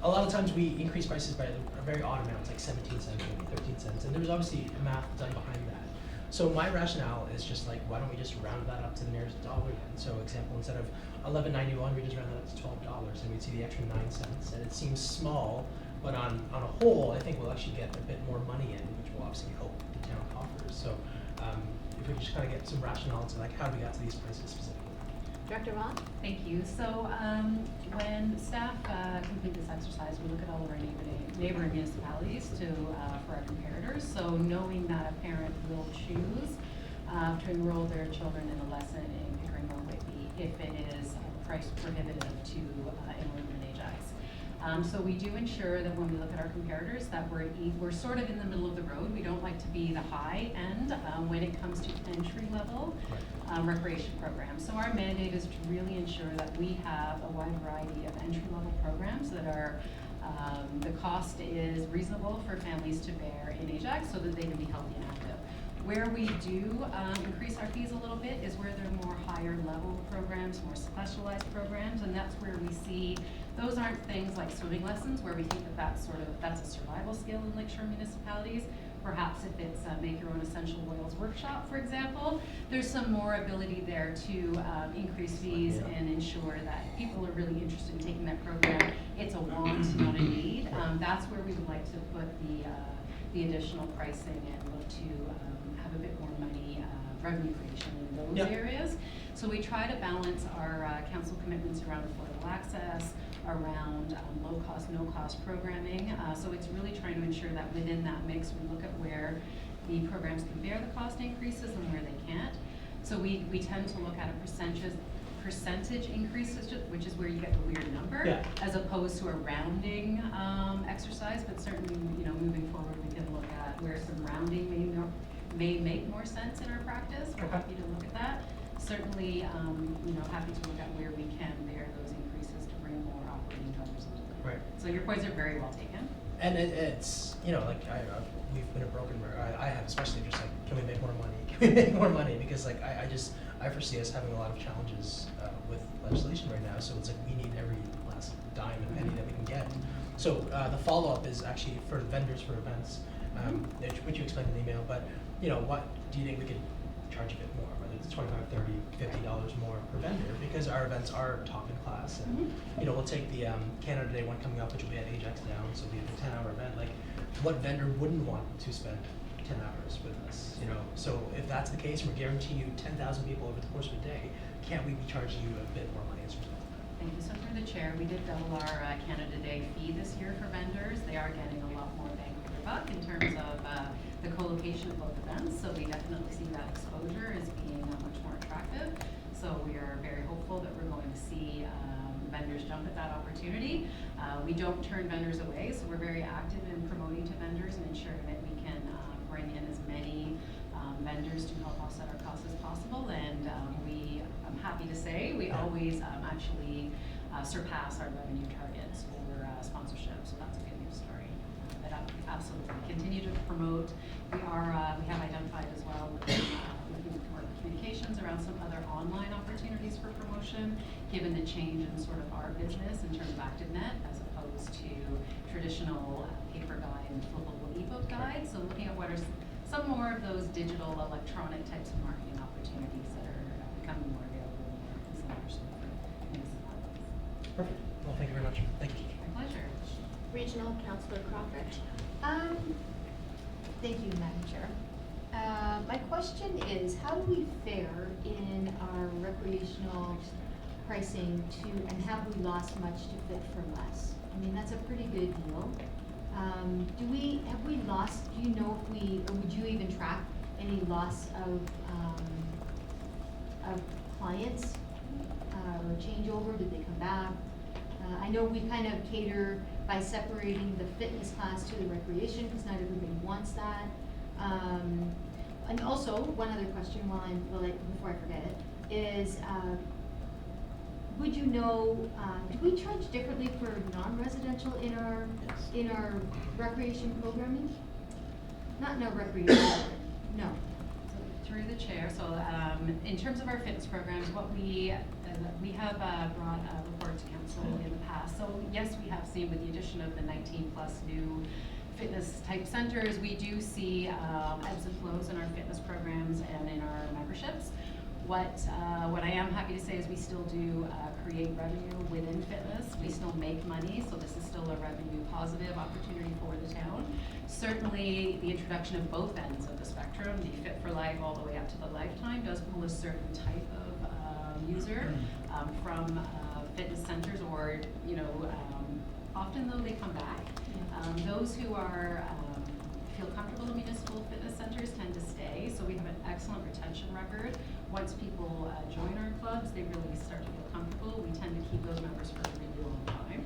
a lot of times we increase prices by a very odd amount, like 17 cents, maybe 13 cents. And there was obviously math done behind that. So my rationale is just like, why don't we just round that up to the nearest dollar then? So example, instead of $11.91, we just round that up to $12, and we'd see the extra 9 cents. And it seems small, but on a whole, I think we'll actually get a bit more money in, which will obviously help the town coffers. So if we could just kind of get some rationale to like how we got to these prices specifically. Director Vaughn? Thank you. So when staff complete this exercise, we look at all of our neighboring municipalities for our comparators. So knowing that a parent will choose to enroll their children in a lesson in Pickering or Whitby if it is price prohibitive to enroll in Ajax. So we do ensure that when we look at our comparators that we're sort of in the middle of the road. We don't like to be the high end when it comes to entry level recreation programs. So our mandate is to really ensure that we have a wide variety of entry level programs that are the cost is reasonable for families to bear in Ajax so that they can be healthy and active. Where we do increase our fees a little bit is where there are more higher level programs, more specialized programs, and that's where we see those aren't things like swimming lessons where we think that that's a survival skill in lakeshore municipalities. Perhaps if it's a make your own essential oils workshop, for example, there's some more ability there to increase fees and ensure that people are really interested in taking that program. It's a want, not a need. That's where we would like to put the additional pricing and look to have a bit more money, revenue creation in those areas. So we try to balance our council commitments around affordable access, around low cost, no cost programming. So it's really trying to ensure that within that mix, we look at where the programs can bear the cost increases and where they can't. So we tend to look at a percentage percentage increases, which is where you get the weird number. Yeah. As opposed to a rounding, exercise, but certainly, you know, moving forward, we can look at where some rounding may make more sense in our practice. We're Okay. happy to look at that. Certainly, you know, happy to look at where we can bear those increases to bring more operating dollars into the. Right. So your points are very well taken. And it's, you know, like, we've been a broken, I have especially just like, can we make more money? Can we make more money? Because like, I foresee us having a lot of challenges, with legislation right now, so it's like, we need every last dime and penny that we can get. So, the follow-up is actually for vendors for events, which you explained in the email, but, you know, what, do you think we could charge a bit more, whether it's $25, $30, $50 more per vendor, because our events are top in class, and, you know, we'll take the, Canada Day one coming up, which will be at Ajax now, so it'll be a 10-hour event, like, what vendor wouldn't want to spend 10 hours with us, you know? So if that's the case, and we're guaranteeing you 10,000 people over the course of a day, can't we be charging you a bit more money as a result? Thank you. So through the chair, we did double our Canada Day fee this year for vendors. They are getting a lot more bang for their buck in terms of the co-location of both events. So we definitely see that exposure as being much more attractive. So we are very hopeful that we're going to see vendors jump at that opportunity. We don't turn vendors away, so we're very active in promoting to vendors and ensuring that we can bring in as many vendors to help offset our costs as possible. And I'm happy to say, we always actually surpass our revenue targets for sponsorship, so that's a good news story. But absolutely, continue to promote. We have identified as well looking for communications around some other online opportunities for promotion, given the change in sort of our business in terms of ActiveNet as opposed to traditional paper guide and flippable ebook guide. So looking at what are some more of those digital electronic types of marketing opportunities that are becoming more available to more consumers for municipalities. Perfect. Well, thank you very much. Thank you. My pleasure. Regional, Councillor Crawford. Thank you, Madam Chair. My question is, how do we fare in our recreational pricing and have we lost much to Fit for Less? I mean, that's a pretty good deal. Have we lost, do you know if or would you even track any loss of clients, or changeover? Did they come back? I know we kind of cater by separating the fitness class to the recreation, because not everybody wants that. And also, one other question before I forget it, is, would you know, do we charge differently for non-residential in our recreation programming? Not in our recreation, no. So through the chair, so in terms of our fitness programs, what we have brought a report to council in the past. So yes, we have seen with the addition of the 19 plus new fitness type centers, we do see ebbs and flows in our fitness programs and in our memberships. What I am happy to say is we still do create revenue within fitness. We still make money, so this is still a revenue positive opportunity for the town. Certainly, the introduction of both ends of the spectrum, the Fit for Life all the way up to the Lifetime, does pull a certain type of user from fitness centers, or often though they come back. Those who feel comfortable in municipal fitness centers tend to stay, so we have an excellent retention record. Once people join our clubs, they really start to feel comfortable. We tend to keep those members for a really long time.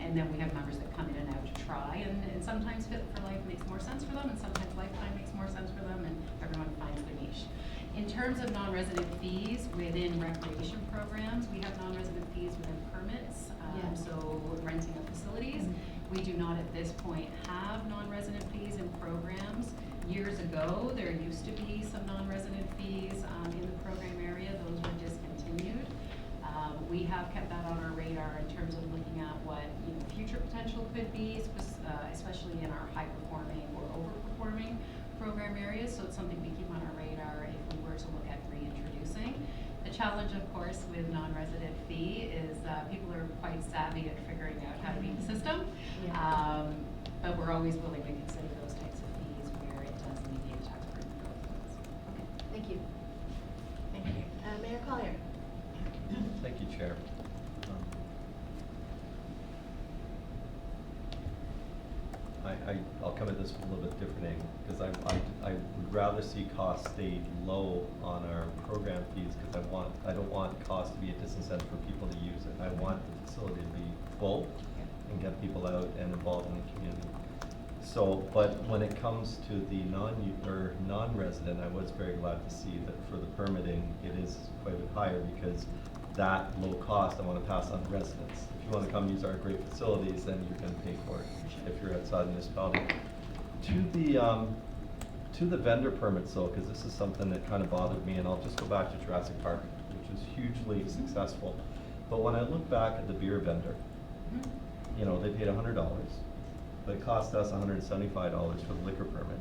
And then we have members that come in and out to try, and sometimes Fit for Life makes more sense for them, and sometimes Lifetime makes more sense for them, and everyone finds their niche. In terms of non-resident fees within recreation programs, we have non-resident fees within permits, so renting of facilities. We do not at this point have non-resident fees in programs. Years ago, there used to be some non-resident fees in the program area. Those were discontinued. We have kept that on our radar in terms of looking at what future potential could be, especially in our high-performing or over-performing program areas. So it's something we keep on our radar if we were to look at reintroducing. The challenge, of course, with non-resident fee is people are quite savvy at figuring out how to beat the system. Yeah. But we're always willing to consider those types of fees where it does alleviate tax burden for us. Okay, thank you. Thank you. Mayor Collier. Thank you, Chair. I'll come at this this from a little bit different angle, because I would rather see costs stay low on our program fees, because I don't want cost to be a disincentive for people to use it. I want the facility to be full and get people out and involved in the community. So, but when it comes to the non-resident, I was very glad to see that for the permitting, it is quite a bit higher, because that low cost I want to pass on to residents. If you want to come use our great facilities, then you're going to pay for it if you're outside the municipality. To the vendor permits though, because this is something that kind of bothered me, and I'll just go back to Jurassic Park, which was hugely successful. But when I look back at the beer vendor, you know, they paid $100, but it cost us $175 for the liquor permit.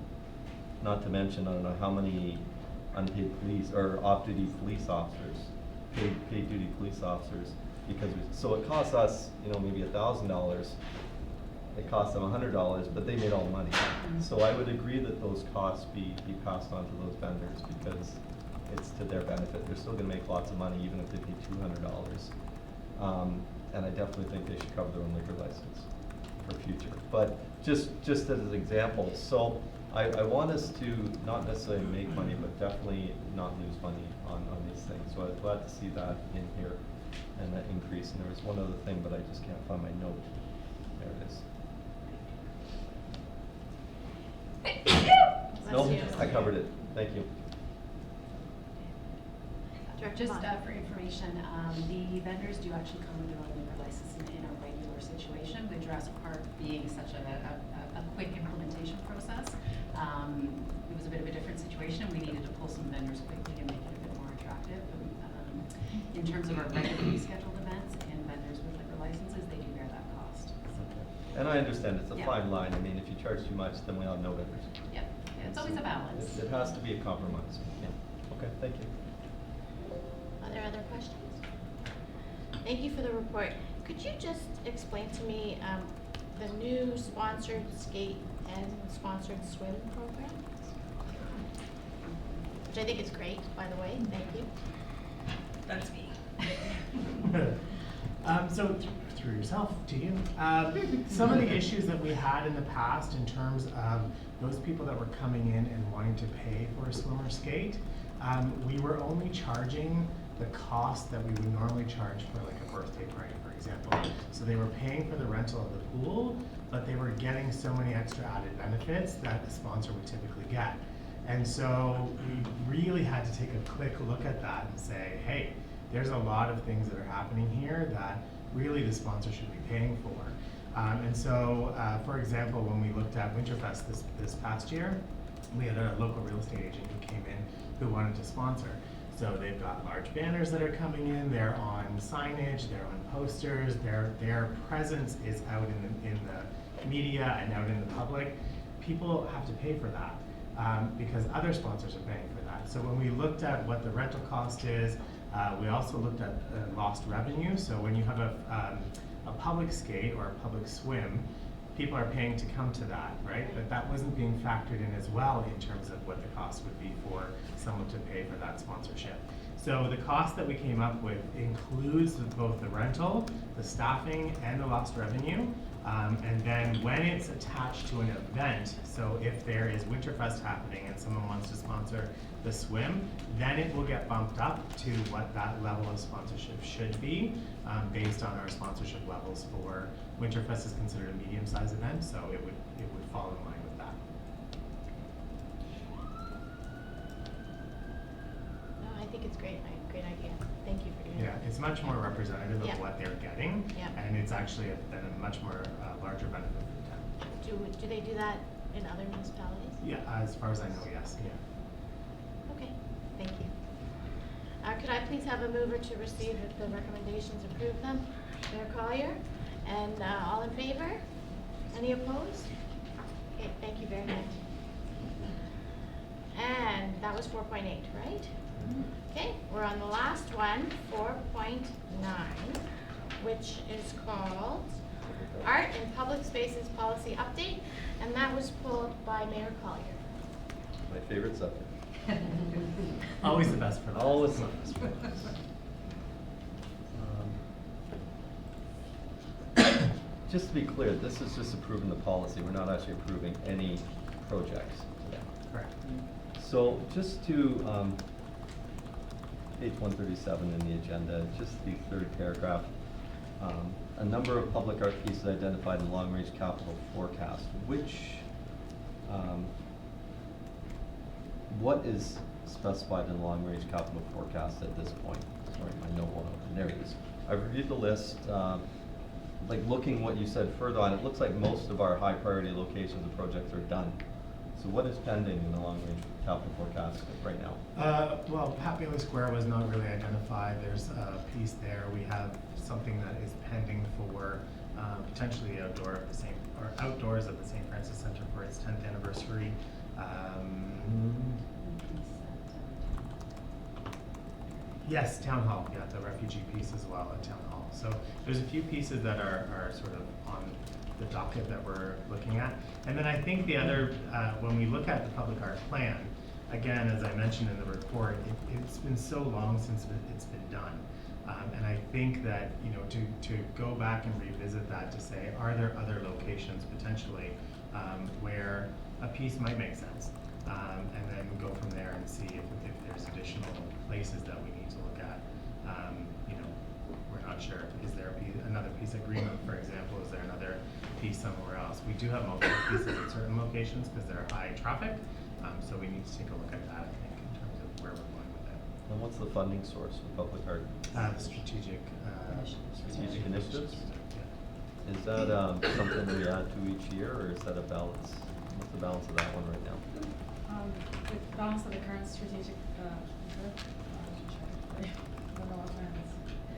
Not to mention, I don't know how many unpaid police or off-duty police officers, paid duty police officers, because so it costs us, you know, maybe $1,000. It cost them $100, but they made all the money. So I would agree that those costs be passed on to those vendors, because it's to their benefit. They're still going to make lots of money even if they pay $200. And I definitely think they should cover their own liquor license for future. But just as an example, so I want us to not necessarily make money, but definitely not lose money on these things. So I was glad to see that in here and that increase. And there was one other thing, but I just can't find my note. There it is. No, I covered it. Thank you. Just for information, the vendors do actually come with their own liquor license in a regular situation, with Jurassic Park being such a quick implementation process. It was a bit of a different situation. We needed to pull some vendors quickly and make it a bit more attractive. In terms of our regularly scheduled events and vendors with liquor licenses, they do bear that cost. And I understand it's a Yeah. fine line. I mean, if you charge too much, then we all know vendors. Yep, yeah, it's always a balance. It has to be a compromise. Yeah. Okay, thank you. Are there other questions? Thank you for the report. Could you just explain to me the new sponsored skate and sponsored swim program? Which I think is great, by the way. Thank you. That's me. So through yourself to you. Some of the issues that we had in the past in terms of those people that were coming in and wanting to pay for a swim or skate, we were only charging the cost that we would normally charge for like a birthday party, for example. So they were paying for the rental of the pool, but they were getting so many extra added benefits that a sponsor would typically get. And so we really had to take a quick look at that and say, hey, there's a lot of things that are happening here that really the sponsor should be paying for. And so, for example, when we looked at Winterfest this past year, we had a local real estate agent who came in who wanted to sponsor. So they've got large banners that are coming in, they're on signage, they're on posters, their presence is out in the media and out in the public. People have to pay for that because other sponsors are paying for that. So when we looked at what the rental cost is, we also looked at lost revenue. So when you have a public skate or a public swim, people are paying to come to that, right? But that wasn't being factored in as well in terms of what the cost would be for someone to pay for that sponsorship. So the cost that we came up with includes both the rental, the staffing, and the lost revenue. And then when it's attached to an event, so if there is Winterfest happening and someone wants to sponsor the swim, then it will get bumped up to what that level of sponsorship should be based on our sponsorship levels for Winterfest is considered a medium-sized event, so it would fall in line with that. No, I think it's great. Great idea. Thank you for doing that. Yeah, it's much more representative of Yeah. what they're getting, Yeah. and it's actually then a much more larger benefit for the town. Do they do that in other municipalities? Yeah, as far as I know, yes. Yeah. Okay, thank you. Could I please have a mover to receive if the recommendations approve them? Mayor Collier, and all in favor? Any opposed? Okay, thank you very much. And that was 4.8, right? Okay, we're on the last one, 4.9, which is called Art in Public Spaces Policy Update, and that was pulled by Mayor Collier. My favorite subject. Always the best for last. Always the best for last. just to be clear, this is just approving the policy, we're not actually approving any projects today. Correct. So just to, page 137 in the agenda, just the third paragraph. A number of public art pieces identified in long-range capital forecast. What is specified in long-range capital forecast at this point? Sorry, my note won't open. There it is. I've reviewed the list. Like looking what you said further on, it looks like most of our high priority locations and projects are done. So what is pending in the long-range capital forecast right now? Well, Pat Bailey Square was not really identified. There's a piece there. We have something that is pending for potentially outdoors at the St. Francis Center for its 10th anniversary. Yes, Town Hall, yeah, the refugee piece as well at Town Hall. So there's a few pieces that are sort of on the docket that we're looking at. And then I think the other, when we look at the public art plan, again, as I mentioned in the report, it's been so long since it's been done. And I think that, you know, to go back and revisit that to say, are there other locations potentially where a piece might make sense? And then go from there and see if there's additional places that we need to look at. You know, we're not sure. Is there another piece of Greenland, for example? Is there another piece somewhere else? We do have multiple pieces at certain locations because they're high traffic. So we need to take a look at that, I think, in terms of where we're going with it. And what's the funding source for public art? The strategic initiatives? Yeah. Is that something we add to each year, or is that a balance? What's the balance of that one right now? The balance of the current strategic,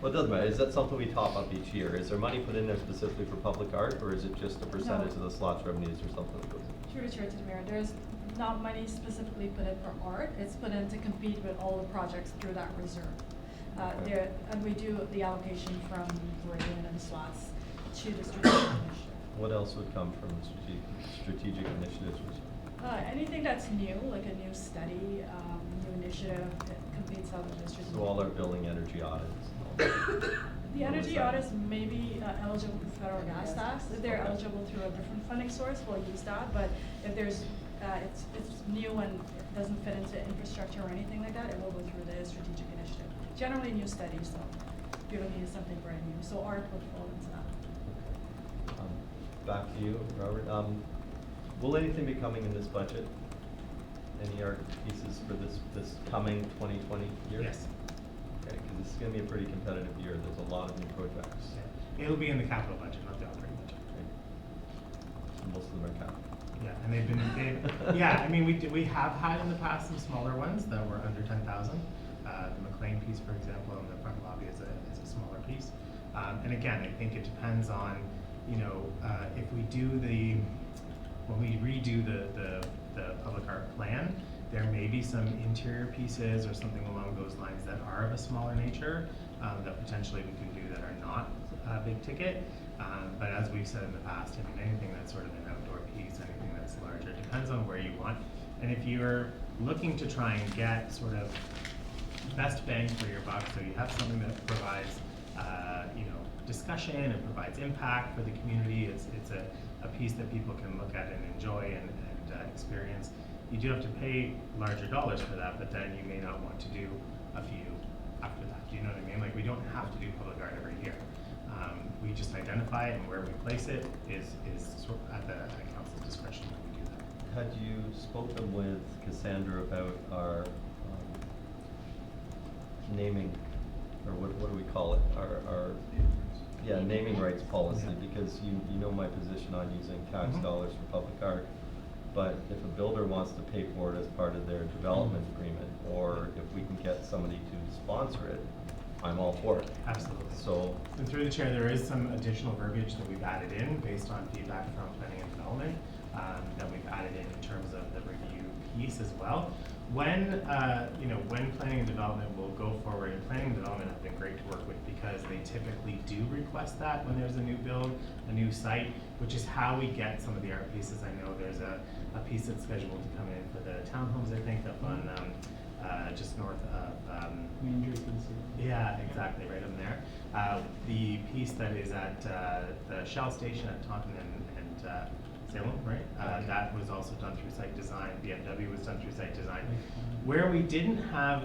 Well, it doesn't matter. Is that something we top up each year? Is there money put in there specifically for public art, or is it just a percentage of the slots revenues or something that goes in? Through the chair to the mayor, there's not money specifically put in for art. It's put in to compete with all the projects through that reserve. And we do the allocation from Meridian and slots to the strategic initiative. What else would come from strategic initiatives? Anything that's new, like a new study, new initiative that competes out with the strategic. So all our building energy audits. The energy audits may be eligible for federal gas tax. If they're eligible through a different funding source, we'll use that. But if there's, it's new and it doesn't fit into infrastructure or anything like that, it will go through the strategic initiative. Generally new studies, so if you're looking at something brand new. So art would fall into that. Back to you, Robert. Will anything be coming in this budget? Any art pieces for this coming 2020 year? Yes. Okay, because this is going to be a pretty competitive year. There's a lot of new projects. Yeah. It'll be in the capital budget, not the operating budget. Okay. Most of them are capital. Yeah, and yeah, I mean, we have had in the past some smaller ones that were under 10,000. The McLean piece, for example, in the front lobby is a smaller piece. And again, I think it depends on, you know, if we do when we redo the public art plan, there may be some interior pieces or something along those lines that are of a smaller nature that potentially we can do that are not big ticket. But as we've said in the past, I mean, anything that's sort of an outdoor piece, anything that's larger, depends on where you want. And if you're looking to try and get sort of best bang for your buck, so you have something that provides, you know, discussion and provides impact for the community, it's a piece that people can look at and enjoy and experience. You do have to pay larger dollars for that, but then you may not want to do a few after that. Do you know what I mean? Like, we don't have to do public art every year. We just identify it, and where we place it is sort of at the council's discretion when we do that. Had you spoken with Cassandra about our naming, or what do we call it? Our naming rights policy, because you know my position on using tax dollars for public art. But if a builder wants to pay for it as part of their development agreement, or if we can get somebody to sponsor it, I'm all for it. Absolutely. So, and through the chair, there is some additional verbiage that we've added in based on feedback from planning and development that we've added in terms of the review piece as well. When when planning and development will go forward, and planning and development have been great to work with because they typically do request that when there's a new build, a new site, which is how we get some of the art pieces. I know there's a piece that's scheduled to come in for the townhomes, I think, up on just north of, Main Jersey. yeah, exactly, right in there. The piece that is at the Shell station at Taunton and Salem, right? That was also done through site design. BMW was done through site design. Where we didn't have,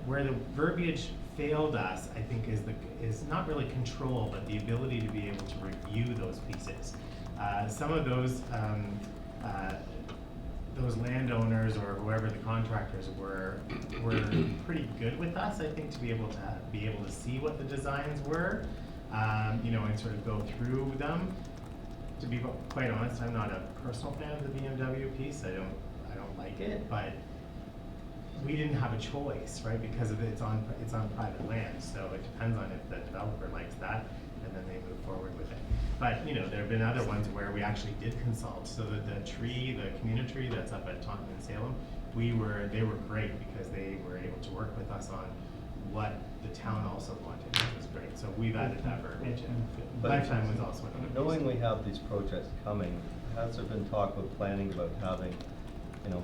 where the verbiage failed us, I think, is not really control, but the ability to be able to review those pieces. Some of those landowners or whoever the contractors were pretty good with us, I think, to be able to see what the designs were, you know, and sort of go through them. To be quite honest, I'm not a personal fan of the BMW piece. I don't like it, but we didn't have a choice, right? Because it's on private land, so it depends on if the developer likes that, and then they move forward with it. But you know, there have been other ones where we actually did consult. So that the community tree that's up at Taunton and Salem, they were great because they were able to work with us on what the town also wanted, which was great. So we've added that verbiage in. Lifetime was also another piece. Knowing we have these projects coming, has there been talk with planning about having, you know,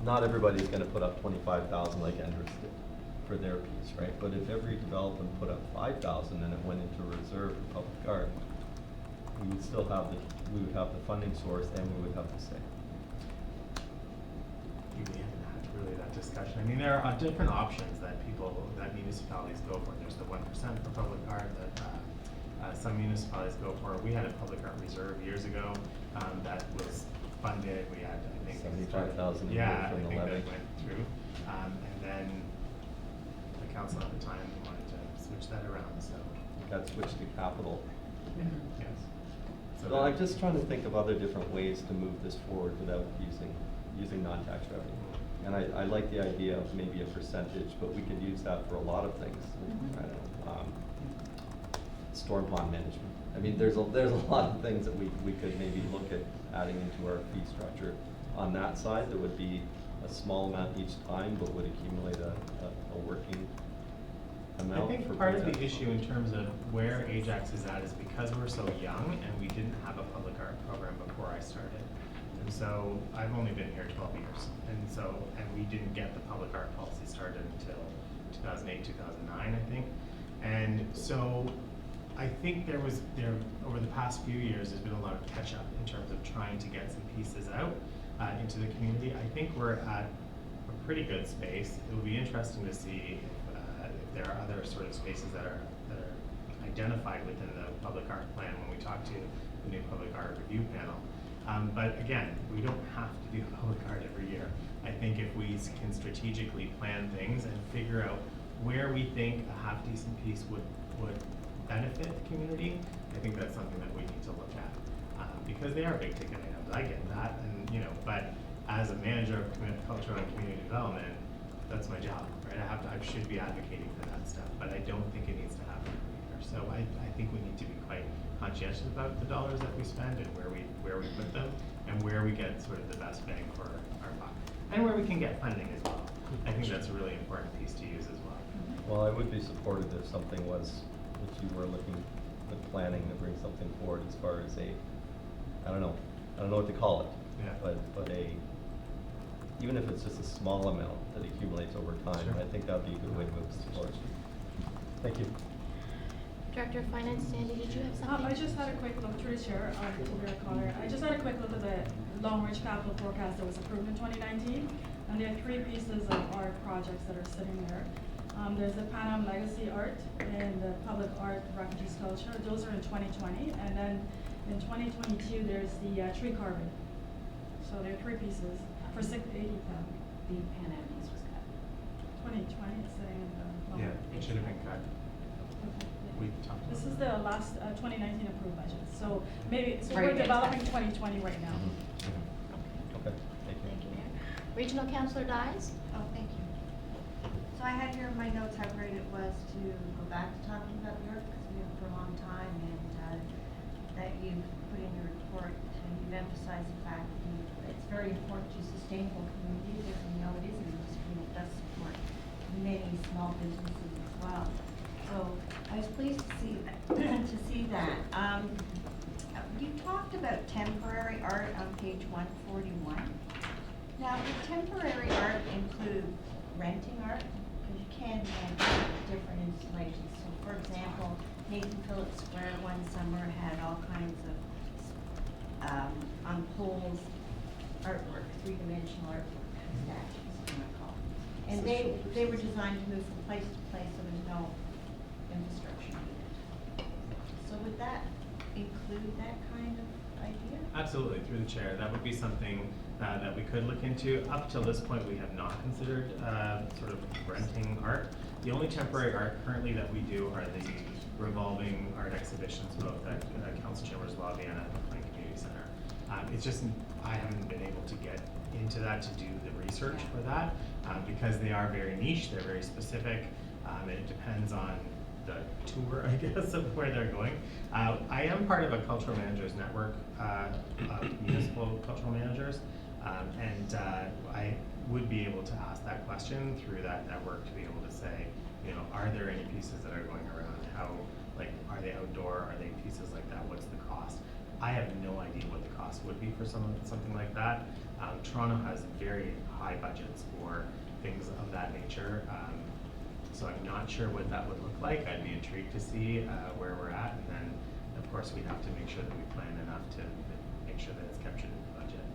not everybody's gonna put up 25,000 like Andrews did for their piece, right? But if every development put up 5,000 and it went into reserve for public art, we would still have we would have the funding source and we would have the say. We haven't had really that discussion. I mean, there are different options that municipalities go for. There's the 1% for public art that some municipalities go for. We had a public art reserve years ago that was funded. We had, I think, 75,000 a year yeah, from I the think levy. that went through. And then the council at the time wanted to switch that around, so. Got switched to capital. Yeah, yes. So Well, that- I'm just trying to think of other different ways to move this forward without using non-tax revenue. And I like the idea of maybe a percentage, but we could use that for a lot of things. I don't know, storm pond management. I mean, there's a lot of things that we could maybe look at adding into our fee structure. On that side, there would be a small amount each time, but would accumulate a working amount. I think for part of the projects. issue in terms of where Ajax is at is because we're so young and we didn't have a public art program before I started. And so I've only been here 12 years. And we didn't get the public art policy started until 2008, 2009, I think. And so I think over the past few years, there's been a lot of catch up in terms of trying to get some pieces out into the community. I think we're at a pretty good space. It will be interesting to see if there are other sort of spaces that are identified within the public art plan when we talk to the new public art review panel. But again, we don't have to do public art every year. I think if we can strategically plan things and figure out where we think a half-decent piece would benefit the community, I think that's something that we need to look at. Because they are big ticket items, I get that, and but as a manager of culture and community development, that's my job, right? I should be advocating for that stuff, but I don't think it needs to happen every year. So I think we need to be quite conscientious about the dollars that we spend and where we put them, and where we get sort of the best bang for our buck, and where we can get funding as well. I think that's a really important piece to use as well. Well, I would be supportive if something was, if you were looking at planning to bring something forward as far as I don't know what to call it. Yeah. But even if it's just a small amount that accumulates over time, Sure. I think that'd be a good way to move this forward. Thank you. Director of Finance, Sandy, did you have something? I just had a quick look through the chair, to Mayor Connor. I just had a quick look at the long-range capital forecast that was approved in 2019. And there are three pieces of art projects that are sitting there. There's the Pan Am Legacy Art and the Public Art Refugee Sculpture. Those are in 2020. And then in 2022, there's the tree carving. So there are three pieces for $680,000. The Pan Am piece was cut. 2020, it's saying in the. Yeah, it should have been cut. We talked about This is that. the last 2019 approved budget. So maybe, so Right, we're developing 2020 right now. Okay, thank you. Thank you, Mayor. Regional Councillor Dyes? Oh, thank you. So I had here in my notes how great it was to go back to talking about Europe, because we have for a long time, and that you've put in your report, and you've emphasized the fact that it's very important to sustainable communities, and we know it is an industry that does support many small businesses as well. So I was pleased to see that. You talked about temporary art on page 141. Now, would temporary art include renting art? Because you can rent different installations. So for example, Nathan Phillips Square one summer had all kinds of, on poles, artwork, three-dimensional artwork, statues, you might call it. And they were designed to move from place to place, so there's no infrastructure needed. So would that include that kind of idea? Absolutely, through the chair. That would be something that we could look into. Up till this point, we have not considered sort of renting art. The only temporary art currently that we do are the revolving art exhibitions, both at Council Chambers Lobby and at the Plain Community Center. It's just, I haven't been able to get into that to do the research for that because they are very niche, they're very specific, and it depends on the tour, I guess, of where they're going. I am part of a cultural managers network of municipal cultural managers, and I would be able to ask that question through that network to be able to say, you know, are there any pieces that are going around? How, like, are they outdoor? Are they pieces like that? What's the cost? I have no idea what the cost would be for something like that. Toronto has very high budgets for things of that nature. So I'm not sure what that would look like. I'd be intrigued to see where we're at, and then of course we'd have to make sure that we plan enough to make sure that it's captured in the budget.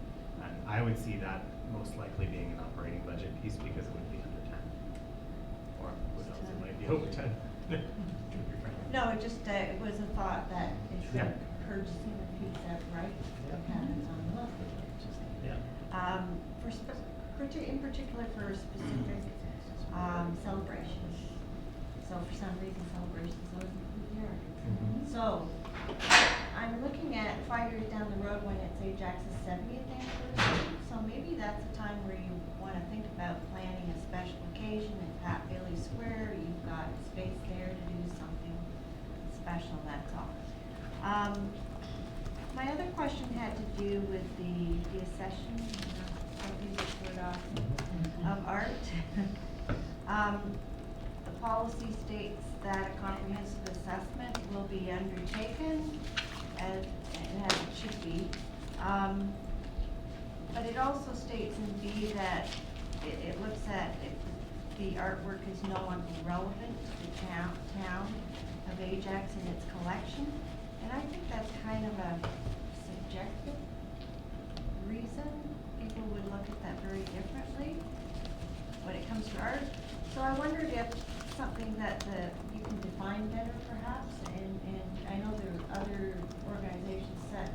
And I would see that most likely being an operating budget piece because it would be under 10. Or who knows, it might be over 10. No, it just, it was a thought that it's Yeah. purchasing a piece outright, depends on the level. Yeah. In particular for specific celebrations. So for some reason, celebrations always include the art. So I'm looking at 5 years down the road when it's Ajax's 70th anniversary. So maybe that's a time where you want to think about planning a special occasion at Pat Bailey Square. You've got space there to do something special, that's all. My other question had to do with the accession, of art. The policy states that a comprehensive assessment will be undertaken, as it should be. But it also states in B that it looks at if the artwork is no longer relevant to the town of Ajax and its collection. And I think that's kind of a subjective reason. People would look at that very differently when it comes to art. So I wondered if something that you can define better perhaps, and I know there are other organizations set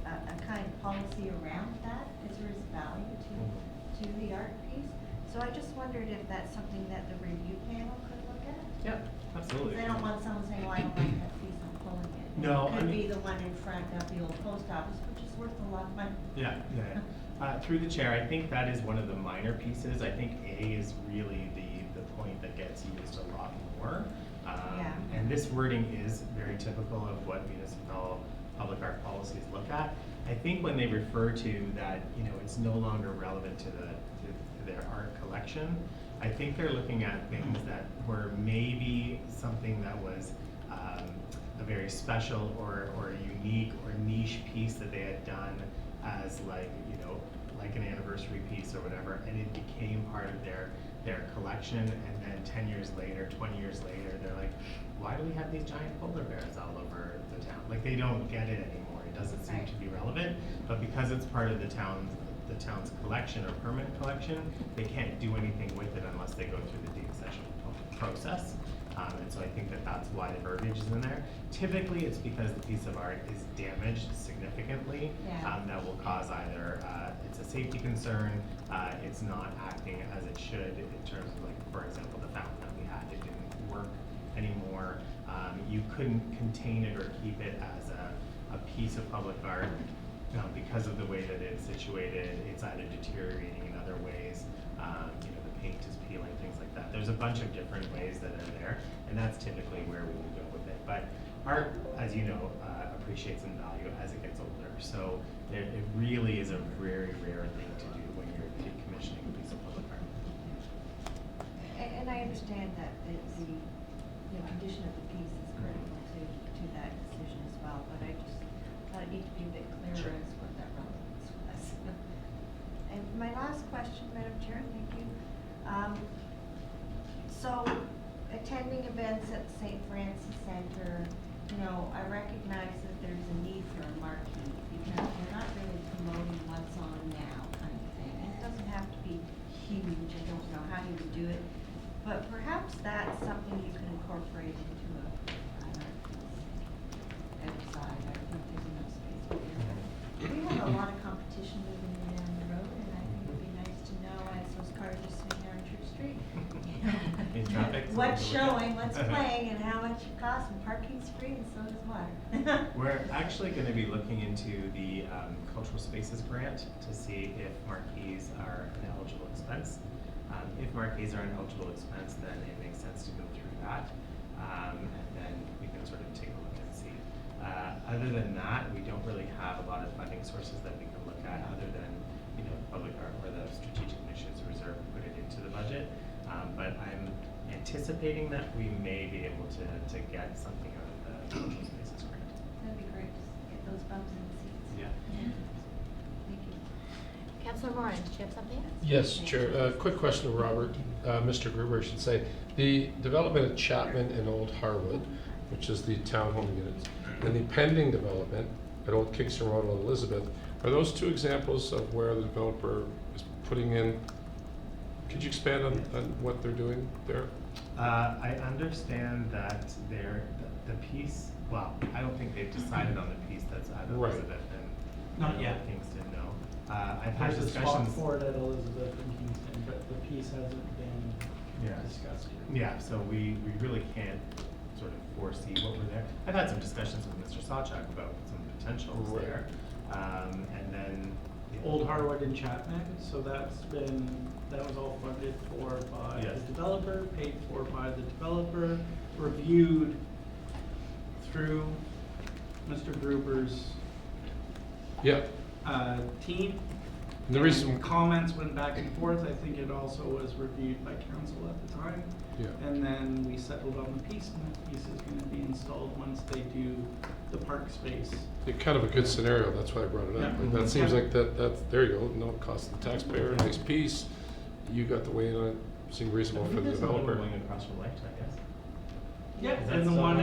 a kind of policy around that, as there is value to the art piece. So I just wondered if that's something that the review panel could look at? Yeah, absolutely. They don't want someone saying, well, I don't like that piece, I'm pulling it. No, It could be the one in front of the old post office, which is worth a lot of money. Yeah. Through the chair, I think that is one of the minor pieces. I think A is really the point that gets used a lot more. And this wording is very typical of what municipal public art policies look at. I think when they refer to that, you know, it's no longer relevant to their art collection, I think they're looking at things that were maybe something that was a very special or unique or niche piece that they had done as, like, you know, like an anniversary piece or whatever, and it became part of their collection, and then 10 years later, 20 years later, they're like, why do we have these giant polar bears all over the town? Like, they don't get it anymore. It doesn't seem to be relevant, but because it's part of the town's collection or permanent collection, they can't do anything with it unless they go through the deaccession process. And so I think that that's why the verbiage is in there. Typically, it's because the piece of art is damaged significantly. That will cause either it's a safety concern, it's not acting as it should in terms of, like, for example, the fountain that we had, it didn't work anymore. You couldn't contain it or keep it as a piece of public art because of the way that it's situated. It's either deteriorating in other ways. You know, the paint is peeling, things like that. There's a bunch of different ways that are there, and that's typically where we would go with it. But art, as you know, appreciates in value as it gets older. So it really is a very rare thing to do when you're decommissioning a piece of public art. And I understand that the condition of the piece is critical to that decision as well, but I just thought it needed to be a bit clearer as what that relevance was. And my last question center, you know, I recognize that there's a need for a marquee because you're not really promoting what's on now kind of thing. It doesn't have to be huge, I don't know how you would do it, but perhaps that's something you can incorporate into an art piece outside. I don't know if there's enough space for there, but we have a lot of competition moving in down the road, and I think it'd be nice to know as those cars are sitting there on Church Street. In traffic, What's something to look at. showing, what's playing, and how much it costs, and parking's free, and so is water. We're actually gonna be looking into the cultural spaces grant to see if marquees are an eligible expense. If marquees are an eligible expense, then it makes sense to go through that. And then we can sort of take a look and see. Other than that, we don't really have a lot of funding sources that we can look at other than, you know, public art or the strategic initiatives reserve, put it into the budget. But I'm anticipating that we may be able to get something out of the cultural spaces grant. That'd be great, just get those bumps in the seats. Yeah. Thank you. Councillor Moran, did you have something? Yes, Chair. Quick question to Robert, Mr. Gruber, I should say. The development at Chapman and Old Harwood, which is the townhome units, and the pending development at Old Kingston Road and Elizabeth, are those two examples of where the developer is putting in? Could you expand on what they're doing there? I understand that the piece, well, I don't think they've decided on the piece that's at Right. Elizabeth and Not yet. Kingston, no. I've had There's a spot discussions. for it at Elizabeth and Kingston, but the piece hasn't been Yeah. discussed yet. Yeah, so we really can't sort of foresee what we're there. I've had some discussions with Mr. Sawchuk about some potentials Right. there. And then. Old Harwood and Chapman, so that was all funded for by Yes. the developer, paid for by the developer, reviewed through Mr. Gruber's Yeah. Team. And the reason- And comments went back and forth. I think it also was reviewed by council at the time. Yeah. And then we settled on the piece, and that piece is gonna be installed once they do the park space. It's kind of a good scenario, that's why I brought it up. Yeah. Like, that seems like that's, there you go, no cost to the taxpayer, nice piece. You got the weight on it, seemed reasonable for the There's another developer. going across from Lake, I guess. Yeah, Is that and the so? one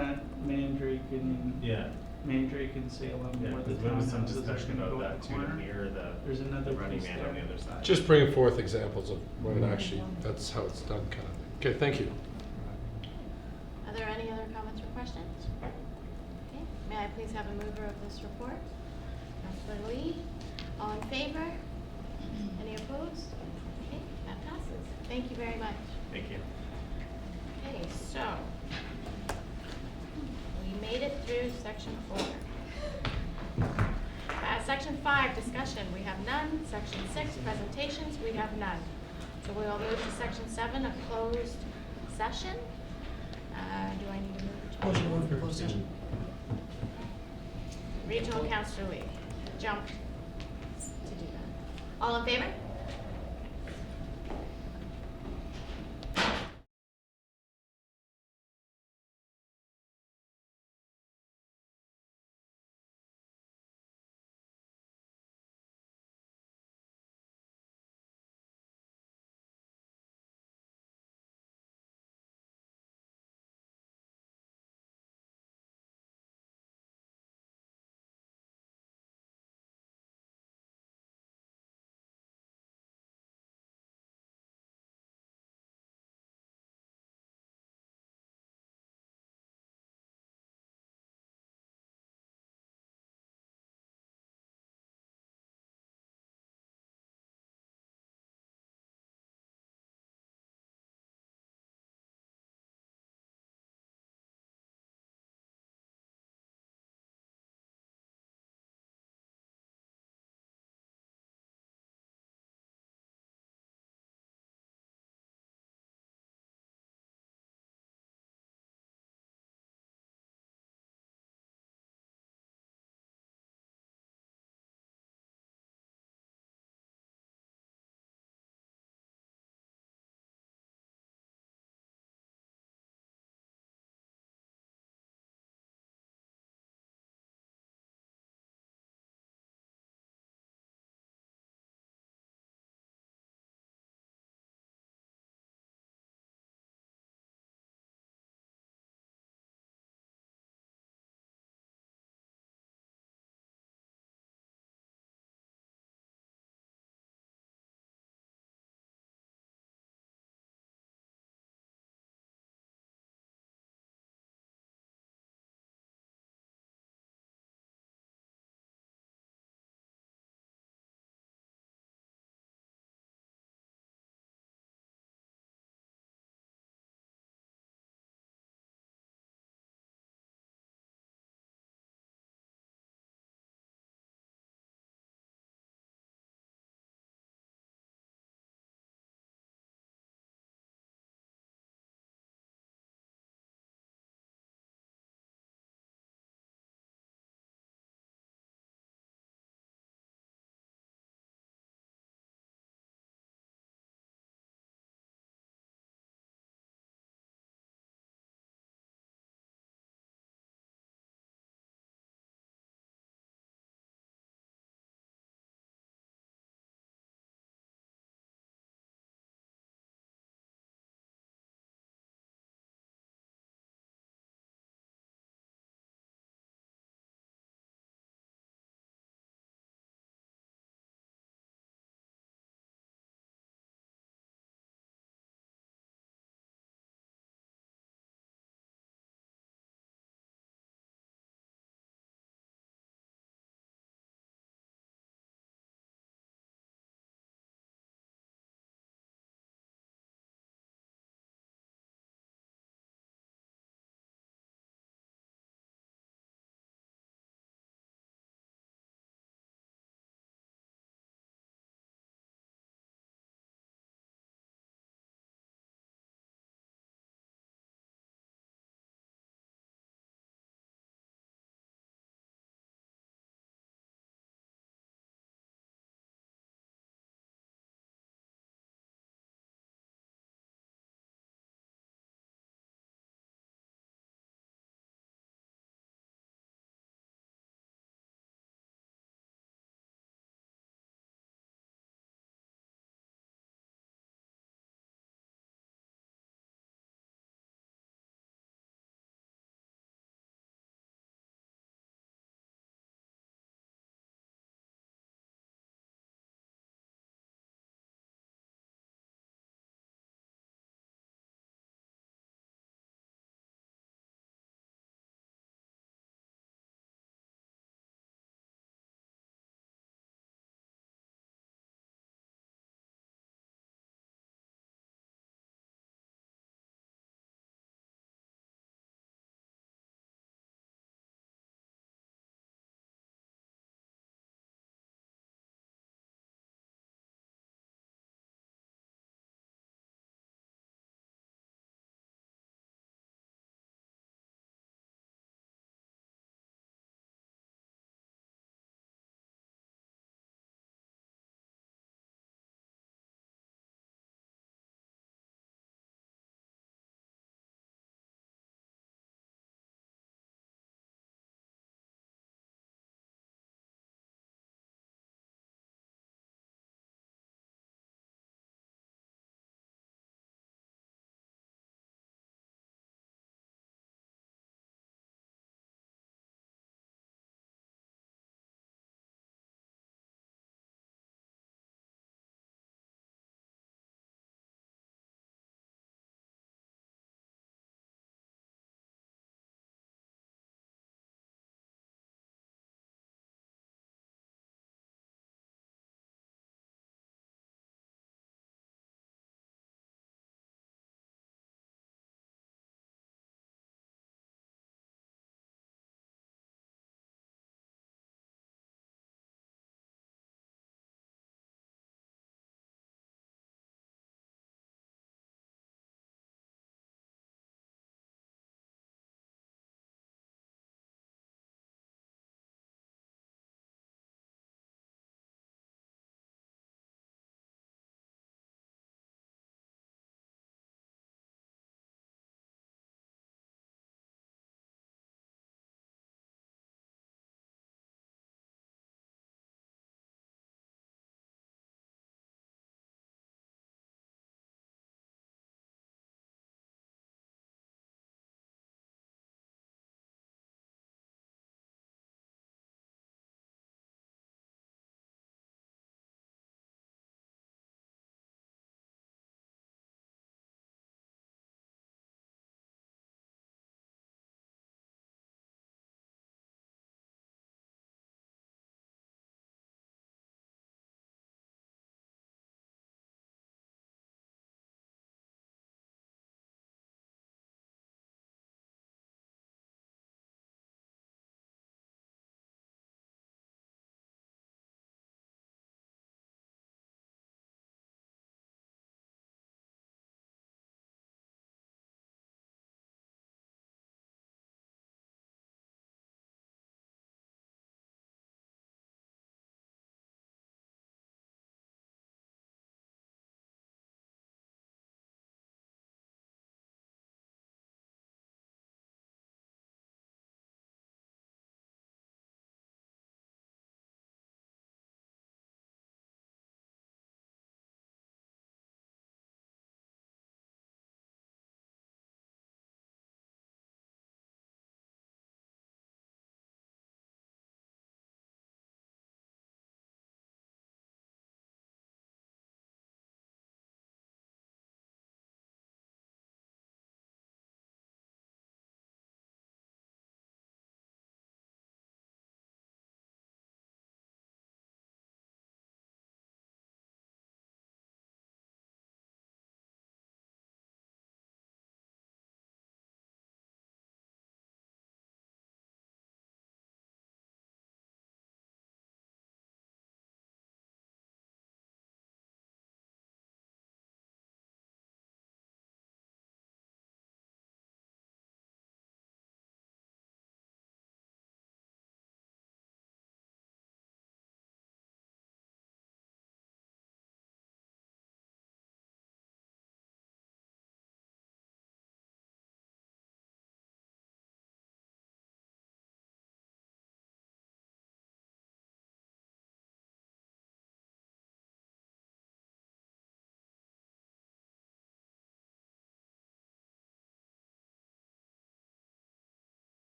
at Mandrake and Yeah. Mandrake and Salem, Yeah, where the because there was some townhouses are discussion gonna about go that up the too, corner. near There's the another Running piece Man there. on the other side. Just bringing forth examples of when it actually, that's how it's done kind of thing. Okay, thank you. Are there any other comments or questions? Okay, may I please have a mover of this report? Councillor Lee, all in favor? Any opposed? Okay, that passes. Thank you very much. Thank you. Okay, so, we made it through section 4. Section 5, discussion, we have none. Section 6, presentations, we have none. So we will move to section 7, a closed session. Do I need to move to? Motion to move to closed session. Regional Councillor Lee jumped to do that. All in favor?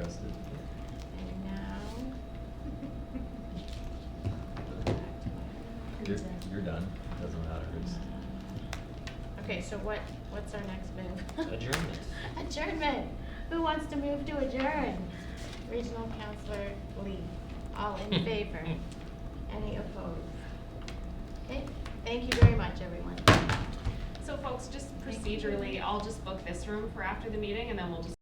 interested. And now. You're done, doesn't matter, it's. Okay, so what's our next move? Adjournment. Adjournment. Who wants to move to adjourn? Regional Councillor Lee. All in favor? Any opposed? Okay, thank you very much, everyone. So folks, just procedurally, I'll just book this room for after the meeting and then we'll just